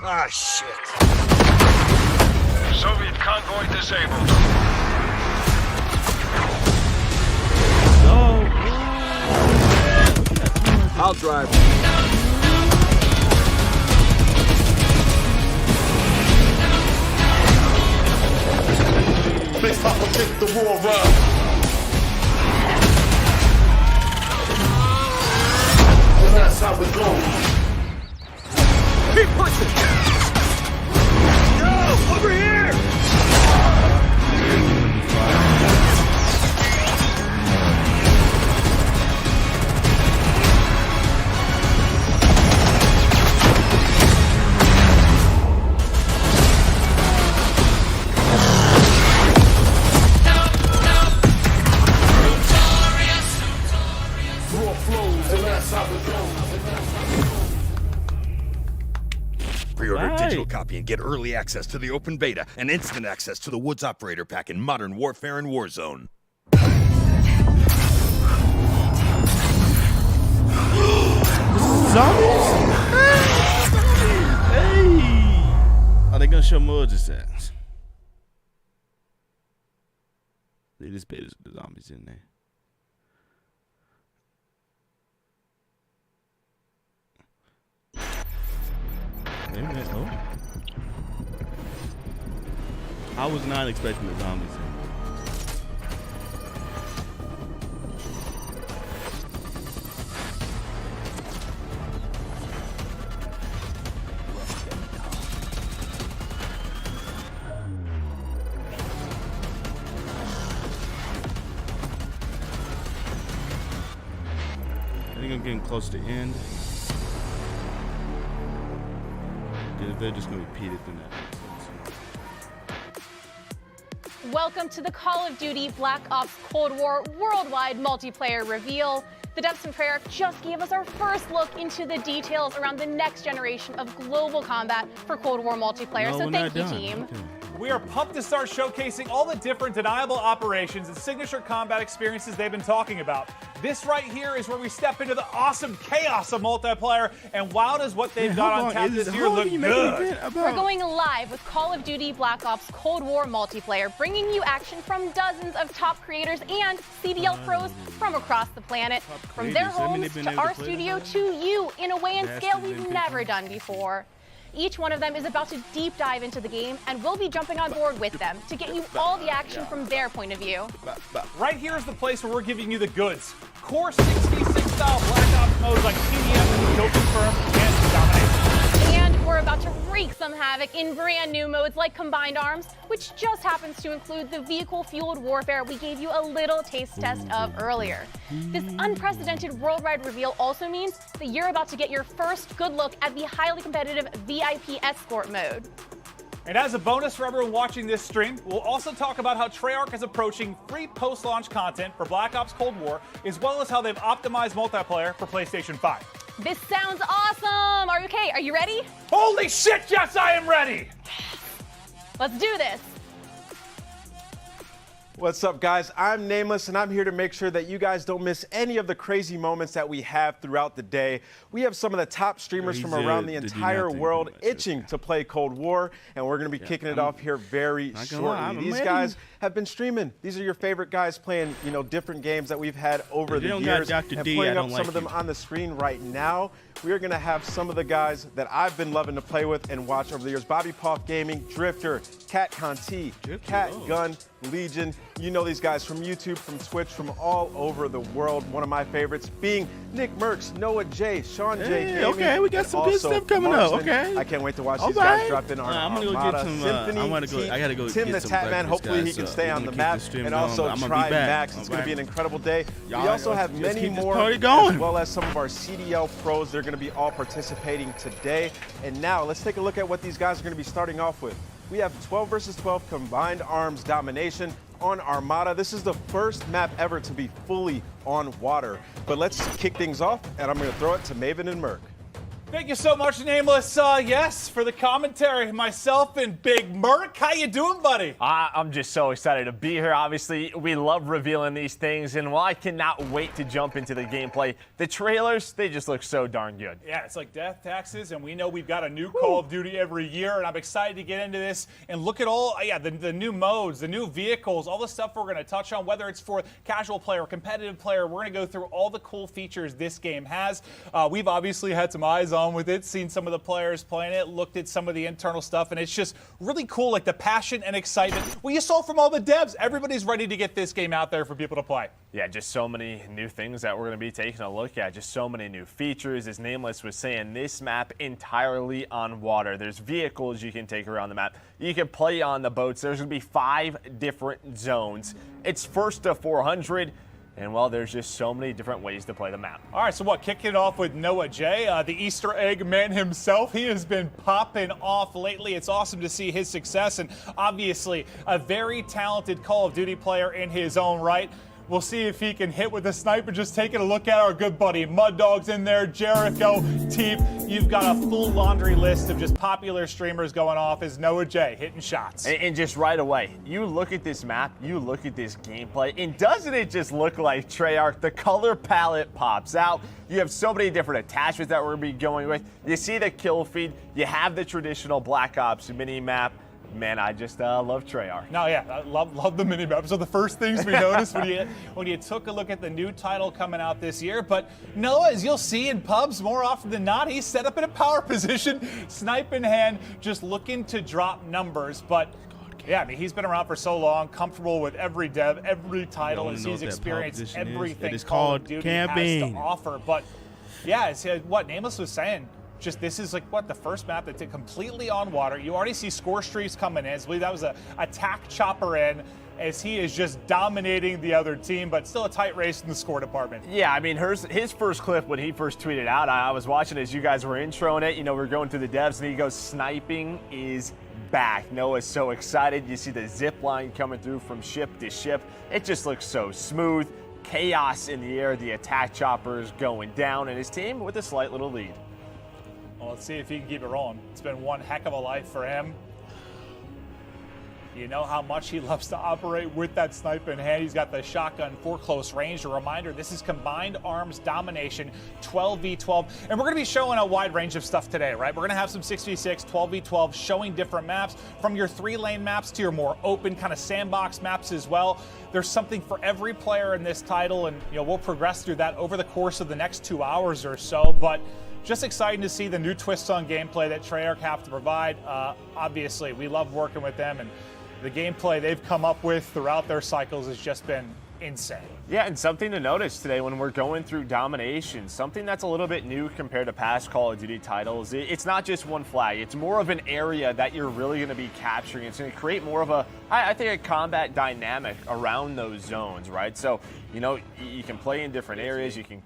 Ah, shit. Soviet convoy disabled. I'll drive. Big Papa kicked the war around. And that's how it goes. Keep pushing! No! Over here! Pre-order a digital copy and get early access to the open beta and instant access to the Woods Operator Pack in Modern Warfare and Warzone. Zombies? Hey! Are they gonna show more of this ass? They just paid the zombies in there. Wait a minute, oh. I was not expecting the zombies. I think I'm getting close to the end. They're just going to repeat it through that. Welcome to the Call of Duty Black Ops Cold War worldwide multiplayer reveal. The Depths and Prayer just gave us our first look into the details around the next generation of global combat for Cold War multiplayer. So thank you, team. Okay. We are pumped to start showcasing all the different deniable operations and signature combat experiences they've been talking about. This right here is where we step into the awesome chaos of multiplayer, and wow, does what they've got on tap this year look good. We're going live with Call of Duty Black Ops Cold War multiplayer, bringing you action from dozens of top creators and CDL pros from across the planet. From their homes to our studio to you in a way and scale we've never done before. Each one of them is about to deep dive into the game, and we'll be jumping on board with them to get you all the action from their point of view. Right here is the place where we're giving you the goods. Core 66 style Black Ops modes like TDM, Kill Confirm, and Domination. And we're about to wreak some havoc in brand new modes like Combined Arms, which just happens to include the vehicle-fueled warfare we gave you a little taste test of earlier. This unprecedented worldwide reveal also means that you're about to get your first good look at the highly competitive VIP Escort mode. And as a bonus for everyone watching this stream, we'll also talk about how Treyarch is approaching free post-launch content for Black Ops Cold War, as well as how they've optimized multiplayer for PlayStation 5. This sounds awesome! Are you okay? Are you ready? Holy shit, yes, I am ready! Let's do this! What's up, guys? I'm Nameless, and I'm here to make sure that you guys don't miss any of the crazy moments that we have throughout the day. We have some of the top streamers from around the entire world itching to play Cold War, and we're going to be kicking it off here very shortly. These guys have been streaming. These are your favorite guys playing, you know, different games that we've had over the years, and putting up some of them on the screen right now. We are going to have some of the guys that I've been loving to play with and watch over the years. Bobby Poff Gaming, Drifter, Cat Conti, Cat Gun, Legion. You know these guys from YouTube, from Twitch, from all over the world. One of my favorites being Nick Merckx, Noah J, Sean J. Gaming, okay, we got some good stuff coming up. Okay, I can't wait to watch these guys drop in on I'm gonna Armada, go get some. Symphony, I gotta go Tim get the some Tatman. Hopefully he can stay on the map, and also Try Max. It's going to be an incredible day. We also have many more, as well as some of our CDL pros. They're going to be all participating today. And now let's take a look at what these guys are going to be starting off with. We have 12 versus 12 Combined Arms Domination on Armada. This is the first map ever to be fully on water. But let's kick things off, and I'm going to throw it to Maven and Merc. Thank you so much, Nameless. Yes, for the commentary, myself and Big Merc. How you doing, buddy? I'm just so excited to be here. Obviously, we love revealing these things, and while I cannot wait to jump into the gameplay, the trailers, they just look so darn good. Yeah, it's like death taxes, and we know we've got a new Call of Duty every year, and I'm excited to get into this and look at all, the new modes, the new vehicles, all the stuff we're going to touch on, whether it's for casual player, competitive player. We're going to go through all the cool features this game has. We've obviously had some eyes on with it, seen some of the players playing it, looked at some of the internal stuff, and it's just really cool, like the passion and excitement. Well, you saw from all the devs, everybody's ready to get this game out there for people to play. Yeah, just so many new things that we're going to be taking a look at, just so many new features. As Nameless was saying, this map entirely on water. There's vehicles you can take around the map. You can play on the boats. There's going to be 5 different zones. It's first to 400. And, well, there's just so many different ways to play the map. All right, so what, kicking it off with Noah J, the Easter egg man himself. He has been popping off lately. It's awesome to see his success, and obviously a very talented Call of Duty player in his own right. We'll see if he can hit with the sniper. Just taking a look at our good buddy Mud Dog's in there, Jericho, Teep. You've got a full laundry list of just popular streamers going off as Noah J hitting shots. And just right away, you look at this map, you look at this gameplay, and doesn't it just look like Treyarch? The color palette pops out. You have so many different attachments that we're going to be going with. You see the kill feed. You have the traditional Black Ops mini map. Man, I just love Treyarch. No, yeah, I love the mini-map. So the first things we noticed when you took a look at the new title coming out this year, but Noah, as you'll see in pubs more often than not, he's set up in a power position, snipe in hand, just looking to drop numbers. But yeah, I mean, he's been around for so long, comfortable with every dev, every title, as he's experienced everything it's Call called of Duty camping. has to offer. But yeah, it's what Nameless was saying. Just this is like what the first map that's completely on water. You already see score streaks coming in. I believe that was a attack chopper in as he is just dominating the other team, but still a tight race in the score department. Yeah, I mean, his first clip when he first tweeted out, I was watching as you guys were introing it. You know, we're going through the devs, and he goes, "Sniping is back." Noah's so excited. You see the zip line coming through from ship to ship. It just looks so smooth. Chaos in the air. The attack choppers going down, and his team with a slight little lead. Well, let's see if he can keep it rolling. It's been one heck of a life for him. You know how much he loves to operate with that sniper in hand. He's got the shotgun for close range. A reminder, this is Combined Arms Domination 12v12. And we're going to be showing a wide range of stuff today, right? We're going to have some 6v6, 12v12, showing different maps, from your 3-lane maps to your more open kind of sandbox maps as well. There's something for every player in this title, and you know we'll progress through that over the course of the next 2 hours or so. But just exciting to see the new twists on gameplay that Treyarch have to provide. Obviously, we love working with them, and the gameplay they've come up with throughout their cycles has just been insane. Yeah, and something to notice today when we're going through Domination, something that's a little bit new compared to past Call of Duty titles. It's not just one flag. It's more of an area that you're really going to be capturing. It's going to create more of a, I think, a combat dynamic around those zones, right? So, you know, you can play in different areas. You can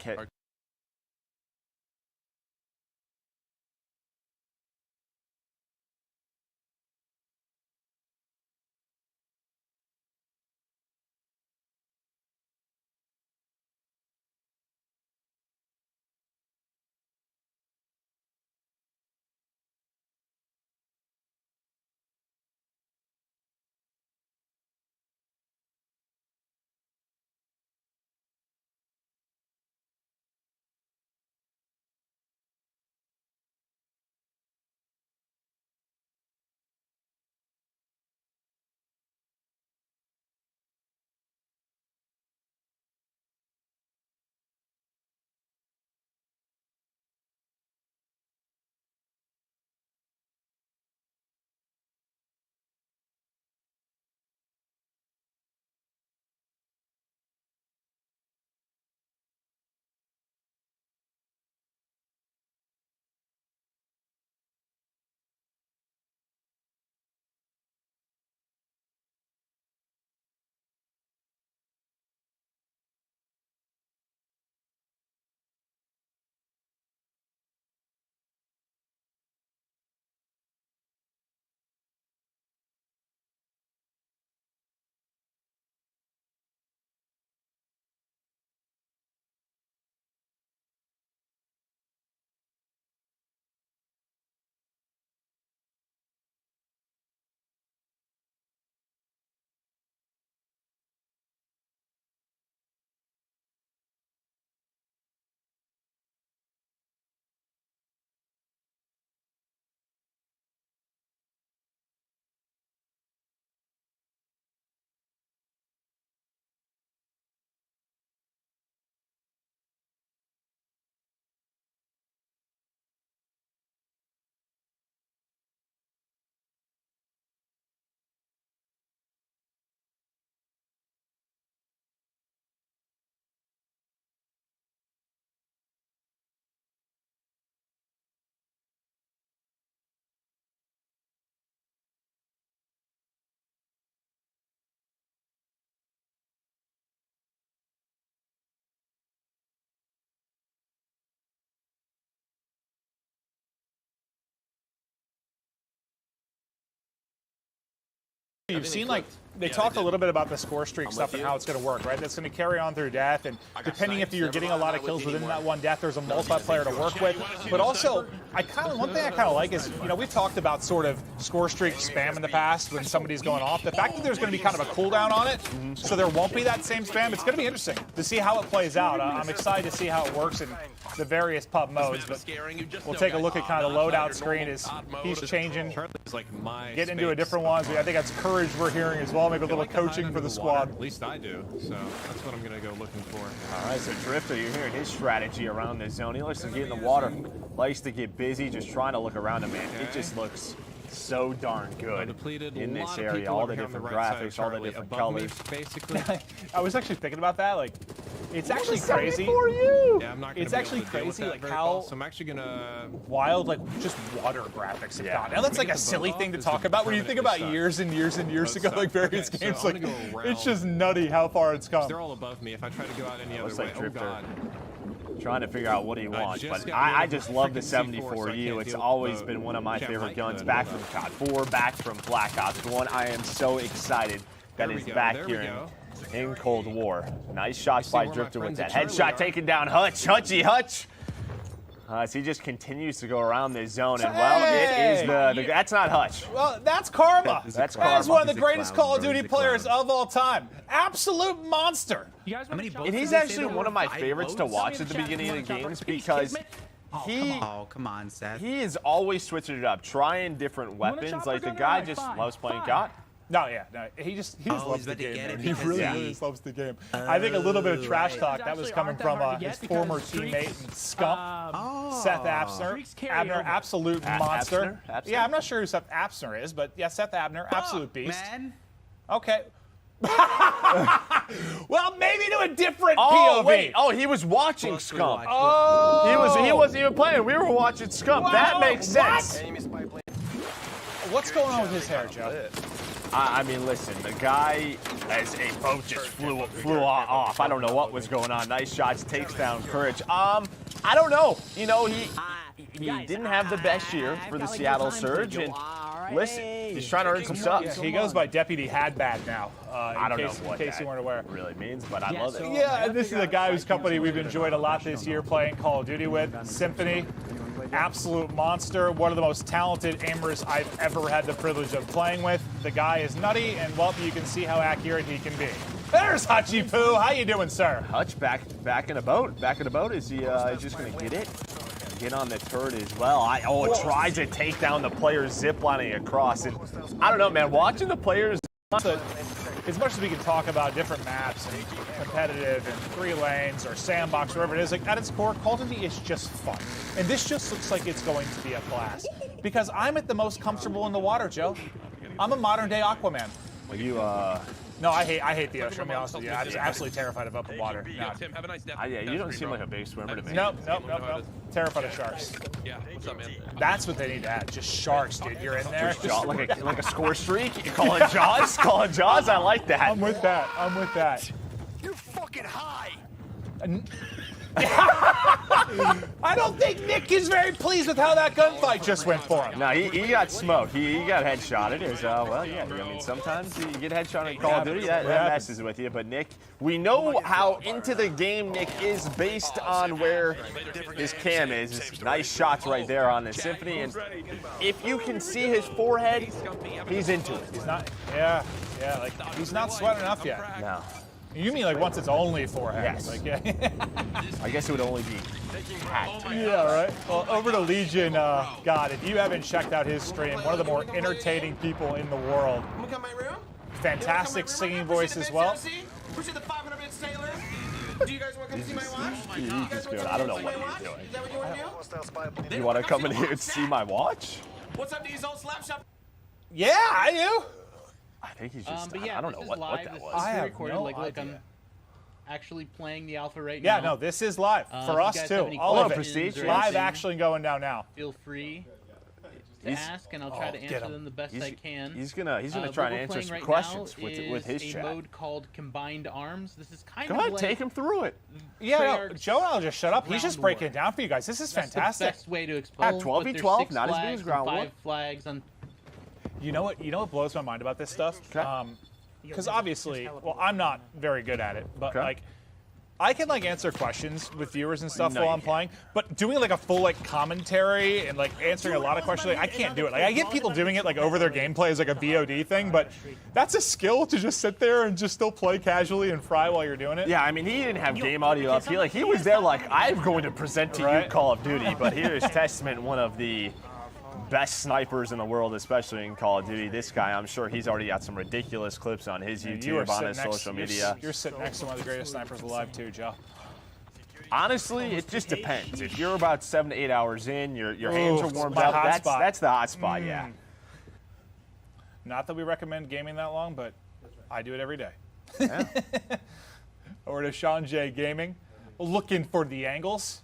You've seen like They talked a little bit about the score streak stuff and how it's going to work, right? That's going to carry on through death, and depending if you're getting a lot of kills within that one death, there's a multiplayer to work with. But also, one thing I kind of like is, we've talked about sort of score streak spam in the past when somebody's going off. The fact that there's going to be kind of a cooldown on it, so there won't be that same spam. It's going to be interesting to see how it plays out. I'm excited to see how it works in the various pub modes. But we'll take a look at kind of the loadout screen as he's changing, getting into a different one. I think that's courage we're hearing as well. Maybe a little coaching for the squad. At least I do. So that's what I'm going to go looking for. All right, so Drifter, you're hearing his strategy around this zone. He likes to get in the water, likes to get busy, just trying to look around him, man. It just looks so darn good in this area. All the different graphics, all the different colors. Basically. I was actually thinking about that. Like, it's actually crazy. Yeah, I'm not gonna it's actually crazy, like how so I'm actually gonna wild, like just water graphics have gotten. Now that's like a silly thing to talk about when you think about years and years and years ago, like various games. Like, it's just nutty how far it's come. They're all above me. If I try to go out any other way, oh god. Trying to figure out what he wants, but I just love the 74U. It's always been one of my favorite guns, back from COD 4, back from Black Ops 1. I am so excited that it's back here in Cold War. Nice shots by Drifter with that headshot, taking down Hutch. Hutch! As he just continues to go around this zone, and well, it is the that's not Hutch. Well, that's Karma. That's Karma. That's one of the greatest Call of Duty players of all time. Absolute monster. And he's actually one of my favorites to watch at the beginning of the games because come on, Seth. He is always switching it up, trying different weapons. Like the guy just loves playing COD. No, he just loves the game. He really loves the game. I think a little bit of trash talk that was coming from his former teammate and scump, Seth Abner. Abner, absolute monster. Yeah, I'm not sure who Seth Abner is, but yeah, Seth Abner, absolute beast. Man. Okay. Well, maybe to a different POV. Wait. Oh, he was watching Scump. He wasn't even playing. We were watching Scump. Wow. That makes sense. What's going on with his hair, Joe? I mean, listen, the guy, as a boat just flew off. I don't know what was going on. Nice shots, takes down Courage. I don't know. You know, he didn't have the best year for the Seattle Surge, and listen, he's trying to earn some subs. He goes by Deputy Hadbad now. I don't know what in case you weren't aware. Really means, but I love it. Yeah, and this is a guy whose company we've enjoyed a lot this year playing Call of Duty with, Symphony. Absolute monster, one of the most talented aimers I've ever had the privilege of playing with. The guy is nutty, and well, you can see how accurate he can be. There's Hutchie Poo. How you doing, sir? Hutch back in a boat. Back in a boat. Is he just going to get it? Get on the turret as well. Tries to take down the players ziplining across. And I don't know, man. Watching the players. As much as we can talk about different maps and competitive and 3 lanes or sandbox, wherever it is, like at its core, Call of Duty is just fun. And this just looks like it's going to be a blast. Because I'm at the most comfortable in the water, Joe. I'm a modern-day Aquaman. Well, you, No, I hate the ocean. I'll be honest with you. I'm just absolutely terrified of open water. No. Tim, have a nice day. Yeah, you don't seem like a big swimmer to me. Nope. Terrified of sharks. Yeah, what's up, man? That's what they need to add. Just sharks, dude. You're in there. Like a score streak? You call it Jaws? Call it Jaws? I like that. I'm with that. You're fucking high. I don't think Nick is very pleased with how that gunfight just went for him. No, he got smoked. He got headshotted. Well, yeah. I mean, sometimes you get headshotted in Call of Duty, that messes with you. But Nick, we know how into the game Nick is based on where his cam is. Nice shots right there on the Symphony. And if you can see his forehead, he's into it. He's not. Yeah. Like he's not sweating enough yet. No. You mean like once it's only forehead? Yes. Like, yeah. I guess it would only be hacked. Yeah, right. Well, over to Legion. God, if you haven't checked out his stream, one of the more entertaining people in the world. Fantastic singing voice as well. Push the 500-bit sailor. Do you guys want to come see my watch? He's good. I don't know what he's doing. Is that what you want to do? You want to come in here and see my watch? What's up, Diesel? Slap shop. Yeah, I do. I think he's just. But yeah, I don't know what that was. I have recorded. no Look, idea. I'm actually playing the alpha right now. Yeah, no, this is live for us too. All of it. Prestige live action going down now. Feel free to ask, and I'll try to answer them the best I can. He's gonna try to answer some questions with his chat. A mode called Combined Arms. This is kind of like. Go ahead, take him through it. Yeah, no, Joe and I'll just shut up. He's just breaking it down for you guys. This is fantastic. That's the best way to explain. 12v12, not as big as ground war. 5 flags on. You know what blows my mind about this stuff? because obviously, well, I'm not very good at it, but like, I can like answer questions with viewers and stuff while I'm playing, but doing like a full like commentary and like answering a lot of questions, like, I can't do it. Like I get people doing it like over their gameplay as like a VOD thing, but that's a skill to just sit there and just still play casually and fry while you're doing it. Yeah, I mean, he didn't have game audio up. He was there like, I'm going to present to you Call of Duty, but here's Testament, one of the best snipers in the world, especially in Call of Duty. This guy, I'm sure he's already got some ridiculous clips on his YouTube, on his social media. You're sitting next to one of the greatest snipers alive too, Joe. Honestly, it just depends. If you're about 7 to 8 hours in, your hands are warmed up, that's the hot spot, yeah. Not that we recommend gaming that long, but I do it every day. Yeah. Over to Sean J Gaming, looking for the angles.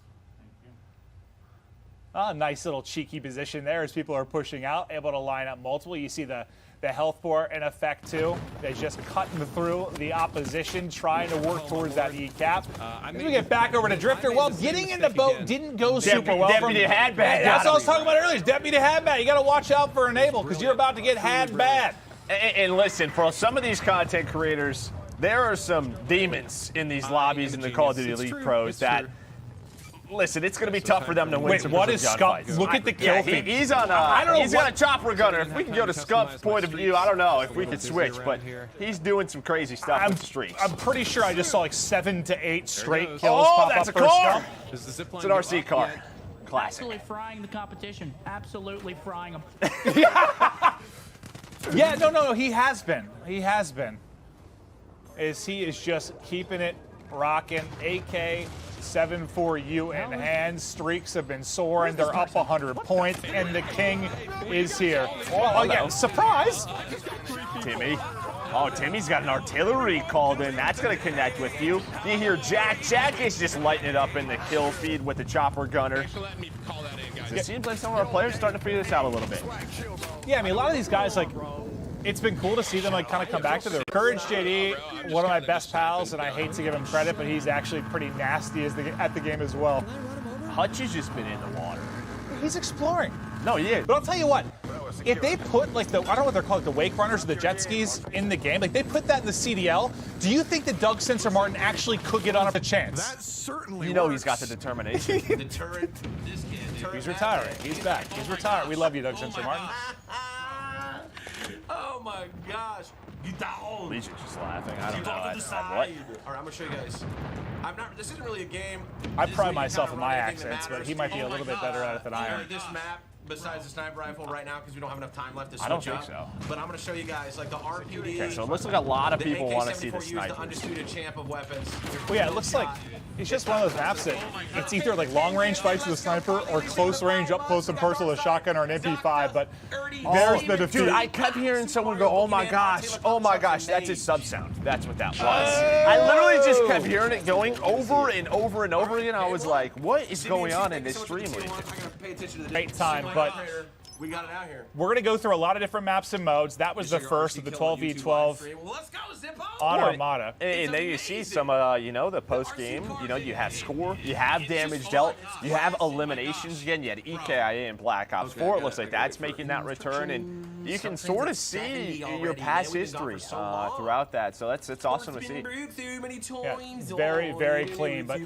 Nice little cheeky position there as people are pushing out, able to line up multiple. You see the health bar in effect too. They're just cutting through the opposition, trying to work towards that E-cap. As we get back over to Drifter, well, getting in the boat didn't go super well. Deputy had bad. That's what I was talking about earlier. Deputy had bad. You got to watch out for Enable because you're about to get had bad. And listen, for some of these content creators, there are some demons in these lobbies in the Call of Duty Elite Pros that. Listen, it's going to be tough for them to win. Wait, what is Scump? Look at the kill feed. He's on he's got a chopper gunner. If we can go to Scump's point of view, I don't know if we could switch, but he's doing some crazy stuff with streaks. I'm pretty sure I just saw like 7 to 8 straight kills pop that's up a for car. Scump. It's an RC car. Classic. Absolutely frying the competition. Absolutely frying them. Yeah, no, he has been. He has been. He is just keeping it rocking. AK-74U in hand. Streaks have been soaring. They're up 100 points, and the king is here. Oh, yeah, surprise! Timmy. Oh, Timmy's got an artillery called in. That's going to connect with you. You hear Jack. Jack is just lighting it up in the kill feed with the chopper gunner. It seems like some of our players are starting to figure this out a little bit. Yeah, I mean, a lot of these guys, like, it's been cool to see them like kind of come back to their Courage. JD, one of my best pals, and I hate to give him credit, but he's actually pretty nasty at the game as well. Hutch has just been in the water. He's exploring. No, he is. But I'll tell you what, if they put like I don't know what they're called, like the wake runners or the jet skis in the game, like they put that in the CDL, do you think that Doug Sensor Martin actually could get on a chance? That certainly works. He's got the determination. The turret, he's retiring. He's back. He's retired. We love you, Doug Sensor Martin. Oh my gosh. Legion just laughing. I don't know. What? All right, I'm gonna show you guys. This isn't really a game. I pride myself in my accents, but he might be a little bit better at it than I am. This map, besides the sniper rifle right now, because we don't have enough time left to switch I don't think so. But I'm gonna show you guys like the RPD. Okay, so it looks like a lot of people want to see the AK-74U is sniper. the undisputed champ of weapons. Well, yeah, it looks like it's just one of those maps that it's either like long-range fights with a sniper or close-range, up-close and personal with a shotgun or an MP5, but there's the defeat. Dude, I kept hearing someone go, oh my gosh, that's his sub-sound. That's what that was. I literally just kept hearing it going over and over and over again. I was like, what is going on in this stream league? Great time, but we got it out here. we're going to go through a lot of different maps and modes. That was the first of the 12v12 on Armada. And then you see some, the post-game, you have score, you have damage dealt, you have eliminations again. You had EKIA and Black Ops 4. It looks like that's making that return, and you can sort of see your past history throughout that. So it's awesome to see. Yeah, very, very clean. But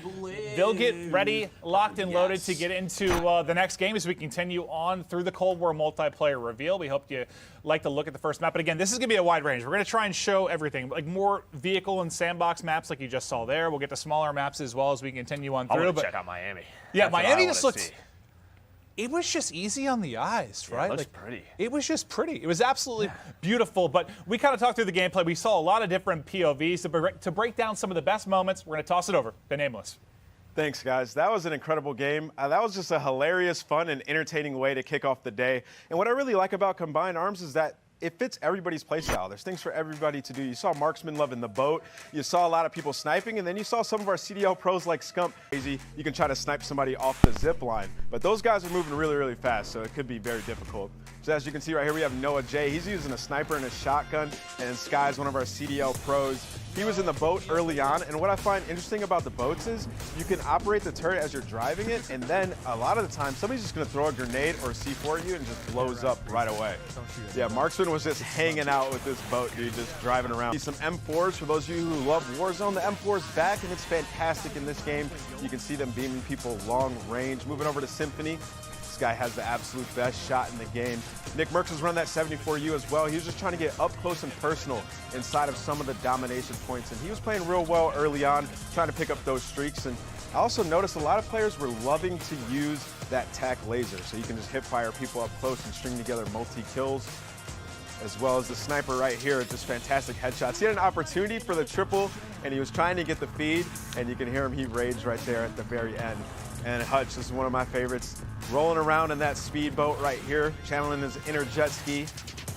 they'll get ready, locked and loaded to get into the next game as we continue on through the Cold War multiplayer reveal. We hope you like to look at the first map. But again, this is going to be a wide range. We're going to try and show everything, like more vehicle and sandbox maps like you just saw there. We'll get to smaller maps as well as we continue on through. I want to check out Miami. Yeah, Miami just looked... It was just easy on the eyes, right? It looks pretty. It was just pretty. It was absolutely beautiful. But we kind of talked through the gameplay. We saw a lot of different POVs. To break down some of the best moments, we're going to toss it over to Nameless. Thanks, guys. That was an incredible game. That was just a hilarious, fun, and entertaining way to kick off the day. And what I really like about Combined Arms is that it fits everybody's playstyle. There's things for everybody to do. You saw Marksman loving the boat. You saw a lot of people sniping, and then you saw some of our CDL pros like Scump. You can try to snipe somebody off the zip line. But those guys are moving really, really fast, so it could be very difficult. So as you can see right here, we have Noah J. He's using a sniper and a shotgun, and Sky's one of our CDL pros. He was in the boat early on, and what I find interesting about the boats is you can operate the turret as you're driving it, and then a lot of the time somebody's just going to throw a grenade or a C4 at you and just blows up right away. Yeah, Marksman was just hanging out with this boat, dude, just driving around. Some M4s for those of you who love Warzone. The M4 is back, and it's fantastic in this game. You can see them beaming people long range. Moving over to Symphony. This guy has the absolute best shot in the game. Nick Merckx was running that 74U as well. He was just trying to get up close and personal inside of some of the domination points, and he was playing real well early on, trying to pick up those streaks. And I also noticed a lot of players were loving to use that TAC laser, so you can just hip fire people up close and string together multi-kills, as well as the sniper right here, just fantastic headshots. He had an opportunity for the triple, and he was trying to get the feed, and you can hear him, he raged right there at the very end. And Hutch is one of my favorites, rolling around in that speedboat right here, channeling his inner jet ski,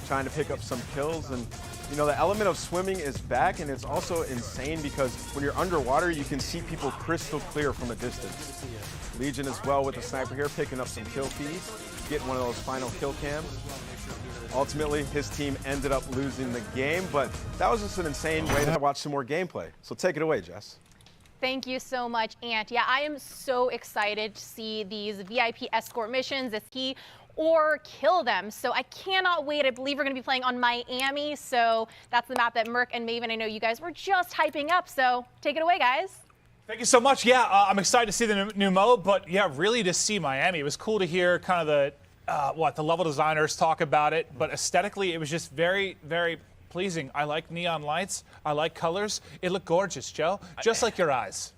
trying to pick up some kills. And you know, the element of swimming is back, and it's also insane because when you're underwater, you can see people crystal clear from a distance. Legion as well with the sniper here, picking up some kill feeds, getting one of those final kill cams. Ultimately, his team ended up losing the game, but that was just an insane way to watch some more gameplay. So take it away, Jess. Thank you so much, Ant. Yeah, I am so excited to see these VIP escort missions. It's key or kill them. So I cannot wait. I believe we're going to be playing on Miami. So that's the map that Merc and Maven, I know you guys were just hyping up. So take it away, guys. Thank you so much. Yeah, I'm excited to see the new mode, but yeah, really to see Miami. It was cool to hear kind of the level designers talk about it, but aesthetically it was just very, very pleasing. I like neon lights. I like colors. It looked gorgeous, Joe. Just like your eyes.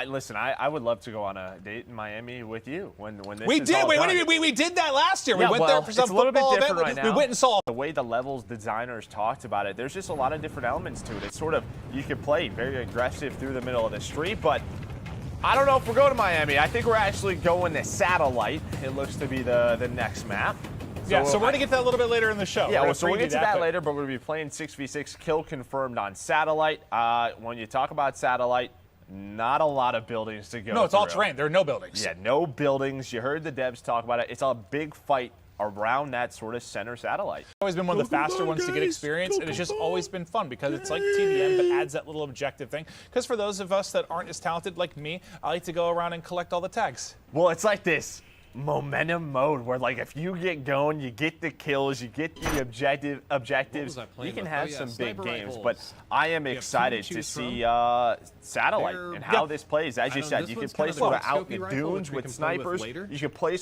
Listen, I would love to go on a date in Miami with you when this we is did. all done. We did that last year. Yeah, we went there for some it's a little bit football different event. right now. We went and saw the way the levels designers talked about it. There's just a lot of different elements to it. It's sort of, you could play very aggressive through the middle of the street, but I don't know if we're going to Miami. I think we're actually going to Satellite. It looks to be the next map. So we're going to get that a little bit later in the show. Yeah, so we'll get to that later, but we're going to be playing 6v6 kill confirmed on Satellite. When you talk about Satellite, not a lot all buildings to go No, it's through. all terrain. There are no buildings. Yeah, no buildings. You heard the devs talk about it. It's a big fight around that sort of center satellite. It's always been one of the faster ones to get experience, and it's just always been fun because it's like TDM, but adds that little objective thing. Because for those of us that aren't as talented like me, I like to go around and collect all the tags. Well, it's like this momentum mode where, like, if you get going, you get the kills, you get the objectives, you can have some big games. But I am excited to see Satellite and how this plays. As you said, you can play sort of out in the dunes with snipers. You can play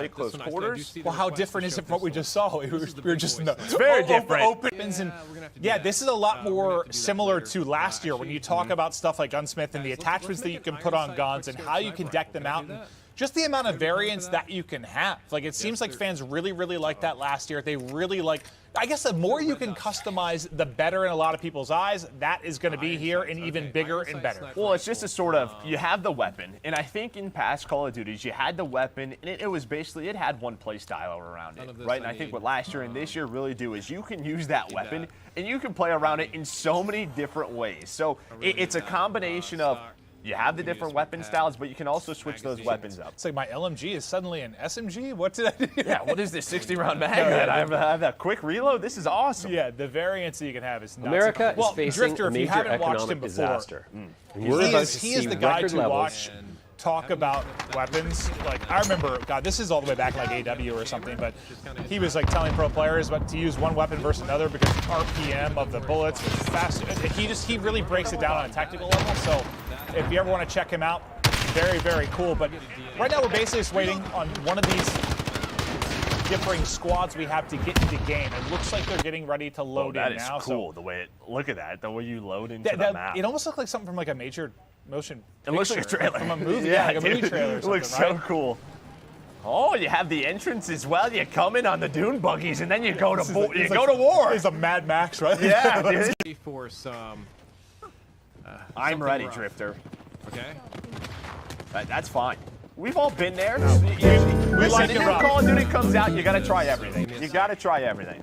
close quarters. Well, how different is it from what we just saw? We were just in the it's very different. Opens and yeah, this is a lot more similar to last year when you talk about stuff like Gunsmith and the attachments that you can put on guns and how you can deck them out. And just the amount of variance that you can have. Like, it seems like fans really, really liked that last year. They really like, I guess the more you can customize, the better in a lot of people's eyes. That is going to be here and even bigger and better. Well, it's just a sort of, you have the weapon. And I think in past Call of Duties, you had the weapon, and it was basically, it had one play style around it, right? And I think what last year and this year really do is you can use that weapon, and you can play around it in so many different ways. So it's a combination of, you have the different weapon styles, but you can also switch those weapons up. It's like my LMG is suddenly an SMG? What did I do? Yeah, what is this 60-round mag? I have that quick reload? This is awesome. Yeah, the variance that you can have is nuts. America is facing Drifter, a major if you haven't watched him economic before, disaster. He is the guy to watch talk about weapons. Like, I remember, God, this is all the way back like AW or something, but he was like telling pro players about to use one weapon versus another because the RPM of the bullets was faster. He really breaks it down on a technical level. So if you ever want to check him out, very, very cool. But right now we're basically just waiting on one of these differing squads we have to get into game. It looks like they're getting ready to load in now. That is cool, the way look at that, the way you load into the map. It almost looked like something from like a major motion It looks like a trailer. from a movie. Yeah, like a movie trailer or it looks something, so cool. Oh, you have the entrance as well. You come in on the dune buggies, and then you go to war. It's a Mad Max, right? Yeah, dude. For some. I'm ready, Drifter. Okay. That's fine. We've all been there. We like it, Call of Duty comes out, you got to try everything. You got to try everything.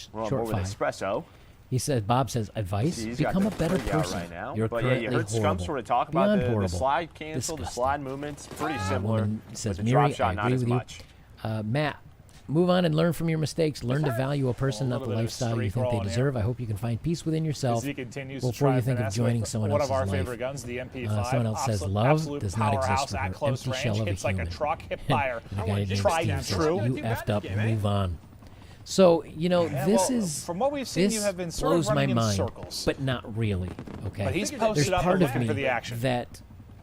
Well, short more with 5. espresso. He says, Bob says, advice, He's become a got better the 3 out person. right now. You're But currently yeah, you heard Scum horrible. sort of talk about Beyond the horrible. slide cancel, the Disgusting. slide movements, pretty similar. Woman says, but the drop Miri, shot, I not agree as with much. you. Matt, move on and learn from your mistakes. Learn to value a person, not the lifestyle you think they deserve. I hope you can find peace within yourself As he continues before to try you and think of finesse joining with someone one else's of our life. favorite guns, the MP5. Someone else says, Absolute- love absolute does not exist powerhouse for her. at close Empty shell range. of a Hits like a human. truck, hip fire. And the guy named Tried Steve and says, true. you effed up, move on. So, you know, Yeah, this well, is... from what we've seen, this you have been sort blows of running my in mind, circles. but not really, okay? But he's There's posted up part and of looking me for the action. that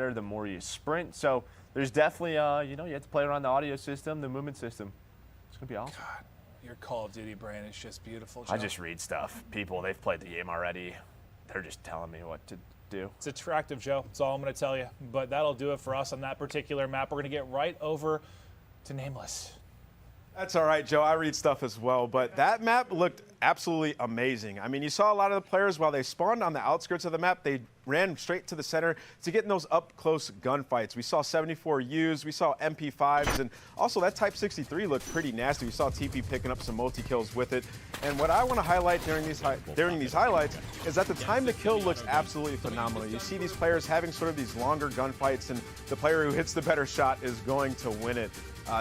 wider, the more you sprint. So there's definitely, you know, you have to play around the audio system, the movement system. It's going to be awesome. God, your Call of Duty brain is just beautiful, Joe. I just read stuff. People, they've played the game already. They're just telling me what to do. It's attractive, Joe. That's all I'm going to tell you. But that'll do it for us on that particular map. We're going to get right over to Nameless. That's all right, Joe. I read stuff as well, but that map looked absolutely amazing. I mean, you saw a lot of the players, while they spawned on the outskirts of the map, they ran straight to the center to get in those up-close gunfights. We saw 74Us, we saw MP5s, and also that Type 63 looked pretty nasty. We saw TP picking up some multi-kills with it. And what I want to highlight during these highlights is that the time to kill looks absolutely phenomenal. You see these players having sort of these longer gunfights, and the player who hits the better shot is going to win it.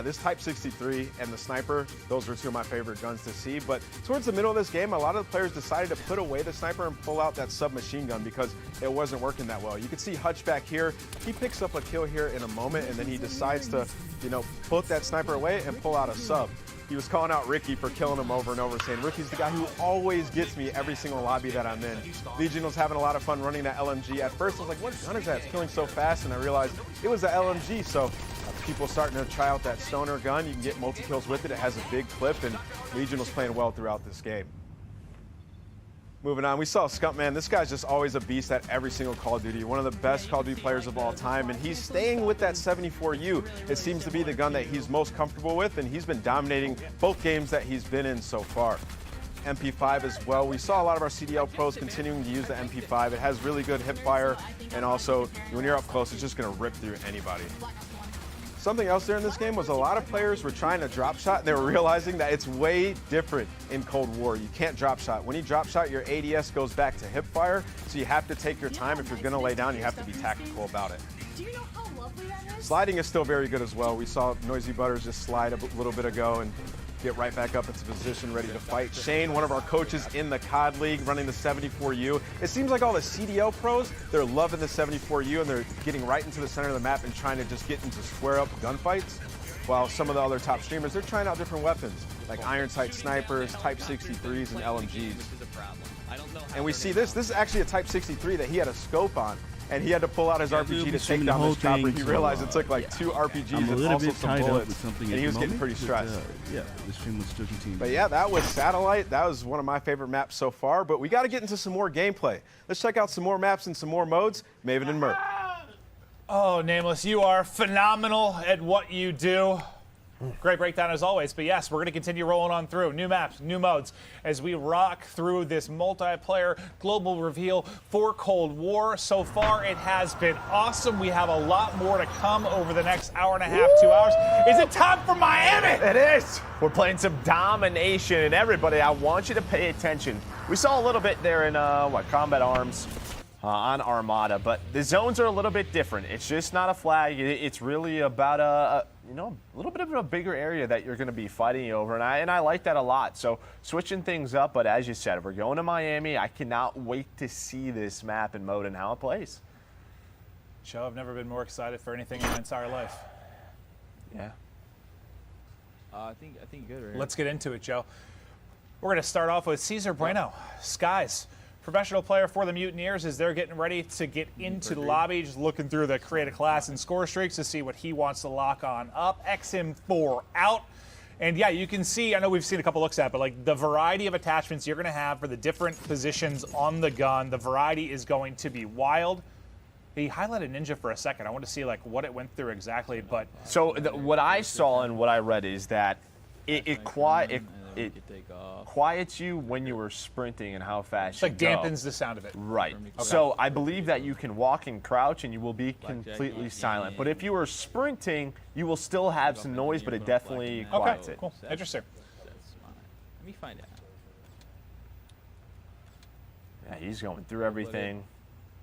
This Type 63 and the sniper, those were two of my favorite guns to see. But towards the middle of this game, a lot of the players decided to put away the sniper and pull out that submachine gun because it wasn't working that well. You can see Hutch back here. He picks up a kill here in a moment, and then he decides to, put that sniper away and pull out a sub. He was calling out Ricky for killing him over and over, saying Ricky's the guy who always gets me every single lobby that I'm in. Legion was having a lot of fun running that LMG. At first, I was like, what gun is that? It's killing so fast, and I realized it was the LMG. So people starting to try out that stoner gun. You can get multi-kills with it. It has a big clip, and Legion was playing well throughout this game. Moving on, we saw Scumpman. This guy's just always a beast at every single Call of Duty. One of the best Call of Duty players of all time, and he's staying with that 74U. It seems to be the gun that he's most comfortable with, and he's been dominating both games that he's been in so far. MP5 as well. We saw a lot of our CDL pros continuing to use the MP5. It has really good hip fire, and also when you're up close, it's just going to rip through anybody. Something else there in this game was a lot of players were trying to drop shot, and they were realizing that it's way different in Cold War. You can't drop shot. When you drop shot, your ADS goes back to hip fire, so you have to take your time. If you're going to lay down, you have to be tactical about it. Do you know how lovely that is? Sliding is still very good as well. We saw Noisy Butters just slide a little bit ago and get right back up into position, ready to fight. Shane, one of our coaches in the COD League, running the 74U. It seems like all the CDL pros, they're loving the 74U, and they're getting right into the center of the map and trying to just get into square-up gunfights, while some of the other top streamers, they're trying out different weapons, like iron sight snipers, Type 63s, and LMGs. And we see this is actually a Type 63 that he had a scope on, and he had to pull out his RPG to take down this chopper. He realized it took like 2 RPGs and also some bullets, and he was getting pretty stressed. Yeah, the stream was still continuing. But yeah, that was Satellite. That was one of my favorite maps so far, but we got to get into some more gameplay. Let's check out some more maps and some more modes. Maven and Mert. Oh, Nameless, you are phenomenal at what you do. Great breakdown as always, but yes, we're going to continue rolling on through. New maps, new modes, as we rock through this multiplayer global reveal for Cold War. So far, it has been awesome. We have a lot more to come over the next hour and a half, 2 hours. Is it time for Miami? It is. We're playing some domination, and everybody, I want you to pay attention. We saw a little bit there in, Combat Arms. On Armada, but the zones are a little bit different. It's just not a flag. It's really about a little bit of a bigger area that you're going to be fighting over, and I like that a lot. So switching things up, but as you said, we're going to Miami. I cannot wait to see this map and mode and how it plays. Joe, I've never been more excited for anything in my entire life. Yeah. I think good. Right? Let's get into it, Joe. We're going to start off with Cesar Bueno, Skies. Professional player for the Mutineers as they're getting ready to get into the lobby, just looking through the creative class and score streaks to see what he wants to lock on up. XM4 out. And yeah, you can see, I know we've seen a couple looks at it, but like the variety of attachments you're going to have for the different positions on the gun, the variety is going to be wild. He highlighted Ninja for a second. I want to see like what it went through exactly, but... So what I saw and what I read is that it quiets you when you were sprinting and how fast you go. It's like dampens the sound of it. Right. Okay. So I believe that you can walk and crouch and you will be completely silent. But if you were sprinting, you will still have some noise, but it definitely quiets it. Cool. Interesting. Let me find out. Yeah, he's going through everything.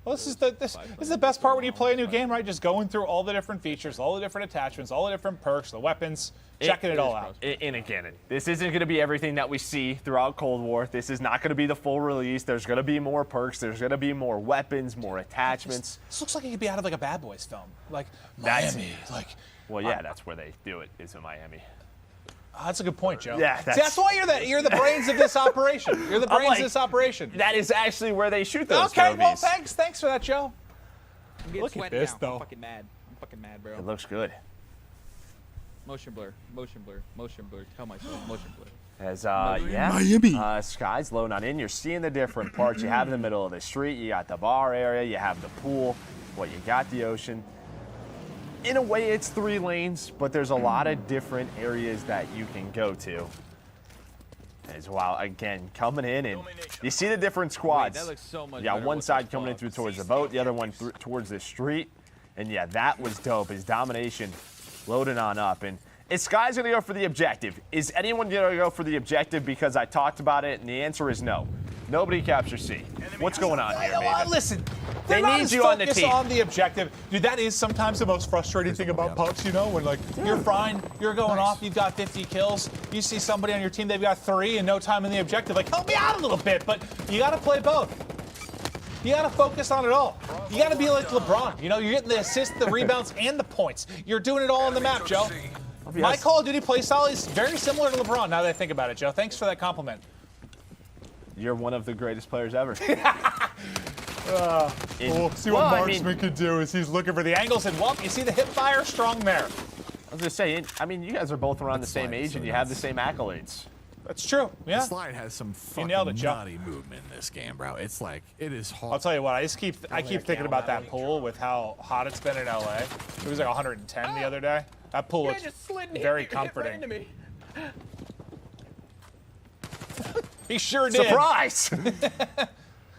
Well, this is the best part when you play a new game, right? Just going through all the different features, all the different attachments, all the different perks, the weapons, checking it all out. And again, this isn't going to be everything that we see throughout Cold War. This is not going to be the full release. There's going to be more perks. There's going to be more weapons, more attachments. This looks like it could be out of like a Bad Boys film, like Miami. Well, yeah, that's where they do it. Is in Miami. Oh, that's a good point, Joe. Yeah, that's why you're the brains of this operation. You're the brains of this operation. That is actually where they shoot those Okay, movies. well, thanks for that, Joe. I'm getting Look at this, now. though. I'm fucking mad, bro. It looks good. Motion blur. Tell myself, motion blur. As Miami. Sky's low not in. You're seeing the different parts. You have in the middle of the street. You got the bar area. You have the pool. You got the ocean. in a way, it's 3 lanes, but there's a lot of different areas that you can go to. As well, again, coming in, and you see the different squads. Wait, that looks so much yeah, better one with side the coming in bugs. through towards the boat, the other one towards the street. And yeah, that was dope. His domination loading on up. And is Sky's going to go for the objective? Is anyone going to go for the objective because I talked about it? And the answer is no. Nobody captures C. What's going on here, man? Listen, They they're not need as you on the focused team. on the objective. Dude, that is sometimes the most frustrating thing about pucks, you know, when like you're fine, you're going off, you've got 50 kills, you see somebody on your team, they've got 3 and no time in the objective. Like, help me out a little bit, but you got to play both. You got to focus on it all. You got to be like LeBron. You know, you're getting the assists, the rebounds, and the points. You're doing it all on the map, Joe. My Call of Duty play style is very similar to LeBron now that I think about it, Joe. Thanks for that compliment. You're one of the greatest players ever. See what Marksman could do is he's looking for the angles, and well, you see the hip fire strong there. I was just saying, I mean, you guys are both around the same age and you have the same accolades. That's true, yeah. The slide has some fucking nailed it, Joe. nutty movement in this game, bro. It's like, it is hard. I'll tell you what, I keep thinking about that pool with how hot it's been in LA. It was like 110 the other day. That pool looks very comforting. He sure did. Surprise!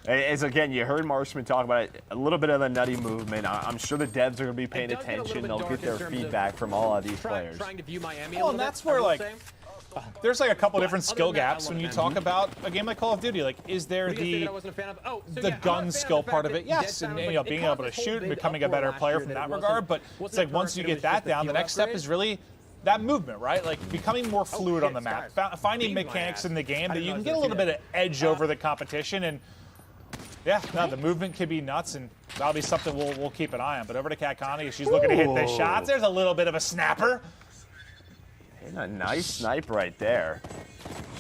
As again, you heard Marksman talk about it, a little bit of the nutty movement. I'm sure the devs are going to be paying attention. They'll get their feedback from all of these players. Trying to view Miami Well, and that's where like there's like a couple different skill gaps when you talk about a game like Call of Duty. Like, is there the gun skill part of it? Yes, and you know, being able to shoot and becoming a better player from that regard. But it's like once you get that down, the next step is really that movement, right? Like becoming more fluid on the map, finding mechanics in the game that you can get a little bit of edge over the competition. And yeah, no, the movement could be nuts, and that'll be something we'll keep an eye on. But over to Kat Connie, she's looking to hit the shots. There's a little bit of a snapper. And a nice snipe right there.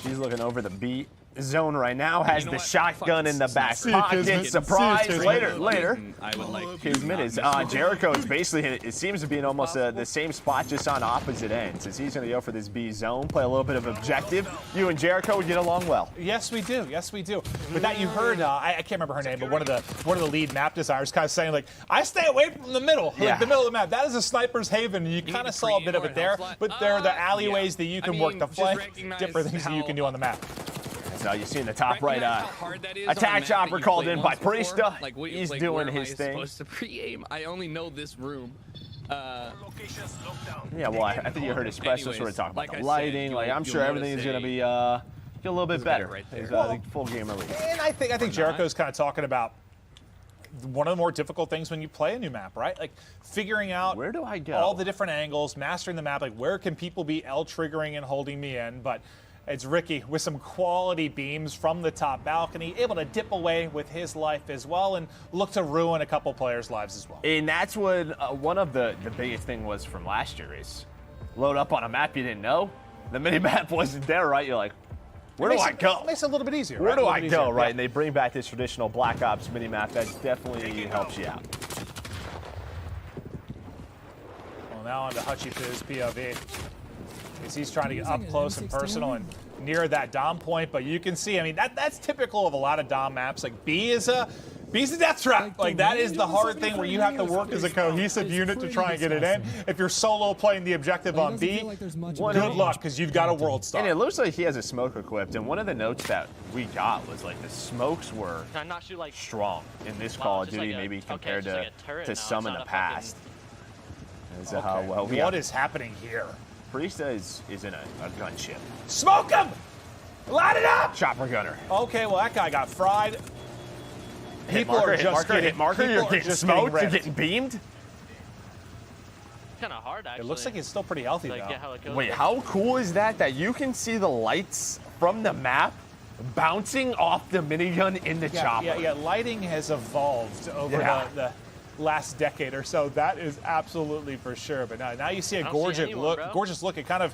She's looking over the B zone right now, has the shotgun in the back pocket. Surprise! Later. I would like Kismet is Jericho is basically, it seems to be in almost the same spot, just on opposite ends. As he's going to go for this B zone, play a little bit of objective. You and Jericho would get along well. Yes, we do. Yes, we do. But that you heard, I can't remember her name, but one of the lead map designers kind of saying like, I stay away from the middle, like the middle of the map. That is a sniper's haven, and you kind of saw a bit of it there. But there are the alleyways that you can work the flank, different things that you can do on the map. So you see in the top right, attack chopper called in by Priesta. Like, He's like, doing where his thing. Am I supposed to pre-aim? I only know this room. Yeah, well, I think you heard Espresso sort of talk about the lighting. Like, I'm sure everything is going to be get a little bit better. As the full game release. And I think Jericho's kind of talking about one of the more difficult things when you play a new map, right? Like figuring out where do I go, all the different angles, mastering the map. Like where can people be L triggering and holding me in? But it's Ricky with some quality beams from the top balcony, able to dip away with his life as well and look to ruin a couple players' lives as well. And that's what one of the biggest thing was from last year is load up on a map you didn't know. The mini-map wasn't there, right? You're like, where do I go? It makes it a little bit easier. Where right? do I go, right? Yeah. And they bring back this traditional Black Ops mini-map that definitely helps you out. Well, now on to Hutchie for his POV. Because he's trying to get up close and personal and near that Dom point, but you can see, I mean, that's typical of a lot of Dom maps. Like B's a death trap. Like that is the hard thing where you have to work as a cohesive unit to try and get it in. If you're solo playing the objective on B, good luck because you've got a world star. And it looks like he has a smoke equipped. And one of the notes that we got was like the smokes were strong in this Call of Duty, maybe compared to some in the past. As to how well what is happening here? Priesta is in a gunship. Smoke him! Light it up! Chopper gunner. Okay, well that guy got fried. Hit marker, you're getting smoked, you're getting beamed. Kind of hard, actually. It looks like he's still pretty healthy, though. Wait, how cool is that? That you can see the lights from the map bouncing off the minigun in the chopper. Yeah, lighting has evolved over the last decade or so. That is absolutely for sure. But now you see a gorgeous look at kind of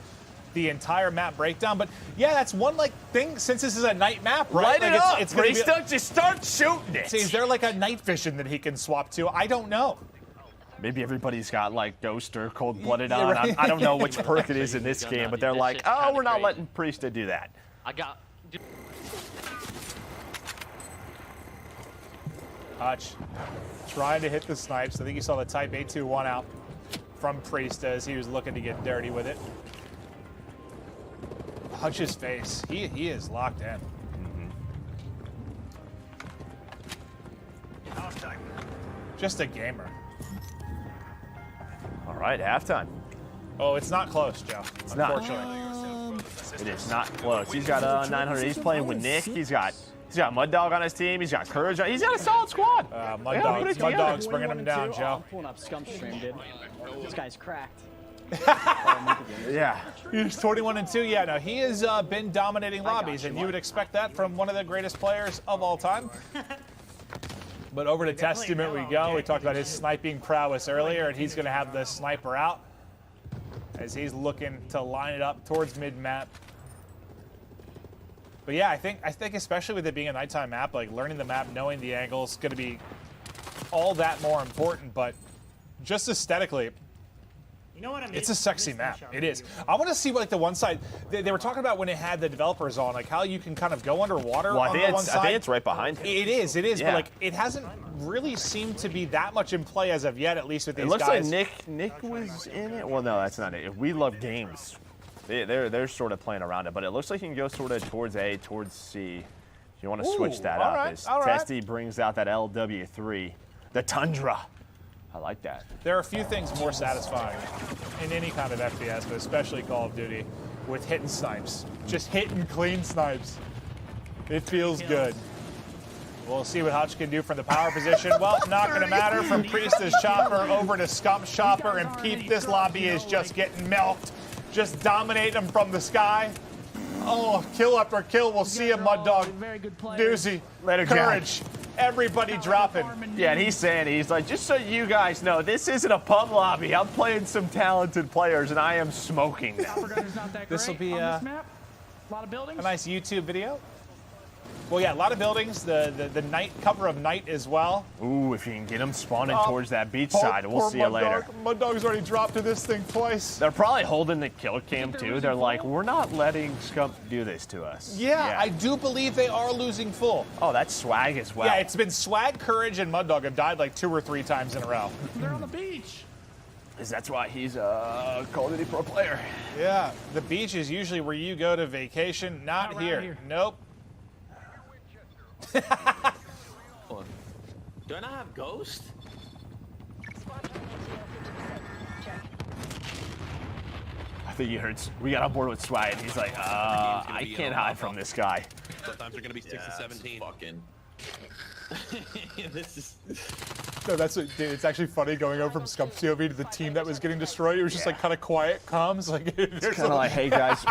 the entire map breakdown. But yeah, that's one thing since this is a night map, right? Light it up. It's Priesta, just start shooting it. See, is there like a night vision that he can swap to? I don't know. Maybe everybody's got like Ghost or Cold-Blooded on. Right. I don't know which perk it is in this game, but they're like, oh, we're not letting Priesta do that. Hutch trying to hit the snipes. I think you saw the Type A21 out from Priest as he was looking to get dirty with it. Hutch's face. He is locked in. Just a gamer. All right, halftime. Oh, it's not close, Joe. It's not. Unfortunately. It is not close. He's got 900. He's playing with Nick. He's got Mud Dog on his team. He's got Courage. He's got a solid squad. Mud Dog's bringing him down, Joe. I'm pulling up Scump stream, dude. This guy's cracked. Yeah. He's 21-2. Yeah, no, he has been dominating lobbies, and you would expect that from one of the greatest players of all time. But over to Testament we go. We talked about his sniping prowess earlier, and he's going to have the sniper out as he's looking to line it up towards mid-map. But yeah, I think especially with it being a nighttime map, like learning the map, knowing the angles, is going to be all that more important. But just aesthetically, You know what I mean? it's a sexy map. It is. I want to see what, like, the one side they were talking about when it had the developers on, like how you can kind of go underwater Well, on the one side. I think it's right behind him. It is, Yeah. but like it hasn't really seemed to be that much in play as of yet, at least with these It looks guys. like Nick was in it. Well, no, that's not it. We Love Games. They're sort of playing around it, but it looks like you can go sort of towards A, towards C. If you want to switch that all up, right, as all right. Testy brings out that LW3, the Tundra. I like that. There are a few things more satisfying in any kind of FPS, but especially Call of Duty, with hitting snipes. Just hitting clean snipes. It feels good. We'll see what Hutch can do from the power position. Well, not going to matter. From Priest's chopper over to Scump's chopper, and Peep, this lobby is just getting milked. Just dominate them from the sky. Oh, kill after kill. We'll see him, Mud Dog. Doozy. Later, Courage. Everybody dropping. Yeah, and he's like, just so you guys know, this isn't a pub lobby. I'm playing some talented players, and I am smoking now. This will be a lot of buildings. a nice YouTube video. Well, yeah, a lot of buildings. The night cover of night as well. Ooh, if you can get them spawning towards that beach side, we'll Poor see you later. Mud Dog's already dropped to this thing twice. They're probably holding the kill cam too. They're like, we're not letting Scump do this to us. Yeah, I do believe they are losing full. Oh, that's Swag as well. Yeah, it's been Swag, Courage, and Mud Dog have died like 2 or 3 times in a row. They're on the beach. That's why he's a Call of Duty pro player. Yeah, the beach is usually where you go to vacation. Not here. Nope. Do I not have Ghost? I think you heard. We got on board with Swag, and he's like, I can't hide from this guy. Sometimes they're gonna be 6 to 17. Fucking. This is. No, that's what, dude. It's actually funny going over from Scump's POV to the team that was getting destroyed. It was just like kind of quiet, calm. It's like It's kind of like, hey guys,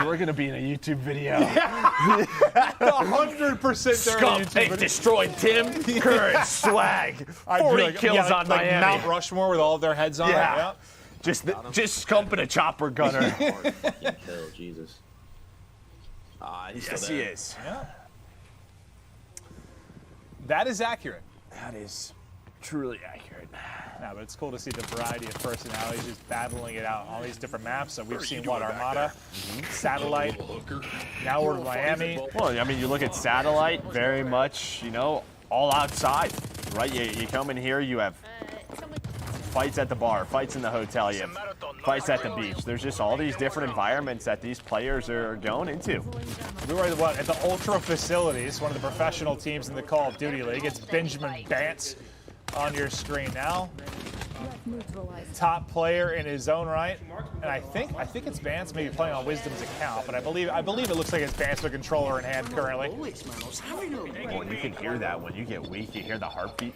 we're gonna be in a YouTube video. 100% they're in a Scump, YouTube they video. destroyed Tim, Courage, Swag, 40 kills on like Miami. Mount Rushmore with all of their heads on. Yeah. it. Just Scump and a chopper gunner. Kill, Jesus. He's Yes, still he there. is. Yeah. That is accurate. That is truly accurate. No, but it's cool to see the variety of personalities just battling it out on all these different maps. So we've seen what, Armada, Satellite, now we're in Miami. Well, I mean, you look at Satellite, very much, all outside, right? You come in here, you have fights at the bar, fights in the hotel, you have fights at the beach. There's just all these different environments that these players are going into. We were at the Ultra Facilities, one of the professional teams in the Call of Duty League. It's Benjamin Bantz on your screen now. Top player in his own right, and I think it's Bantz maybe playing on Wisdom's account, but I believe it looks like it's Bantz with a controller in hand currently. When you can hear that, when you get weak, you hear the heartbeat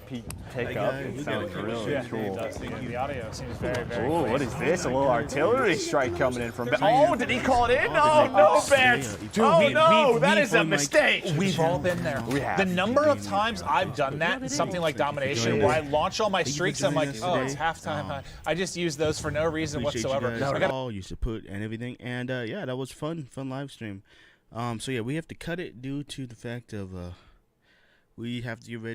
take up. It sounds really Yeah, cool. it does. The audio seems very, very Oh, clean. what is this? A little artillery strike coming in from. Oh, did he call it in? No, no, Bantz. Oh no, that is a mistake. We've all been there. We have. The number of times I've done that, something like Domination, where I launch all my streaks, I'm like, oh, it's halftime. I just use those for no reason whatsoever. You guys all you support and everything, and yeah, that was fun live stream. So yeah, we have to cut it due to the fact of we have to get ready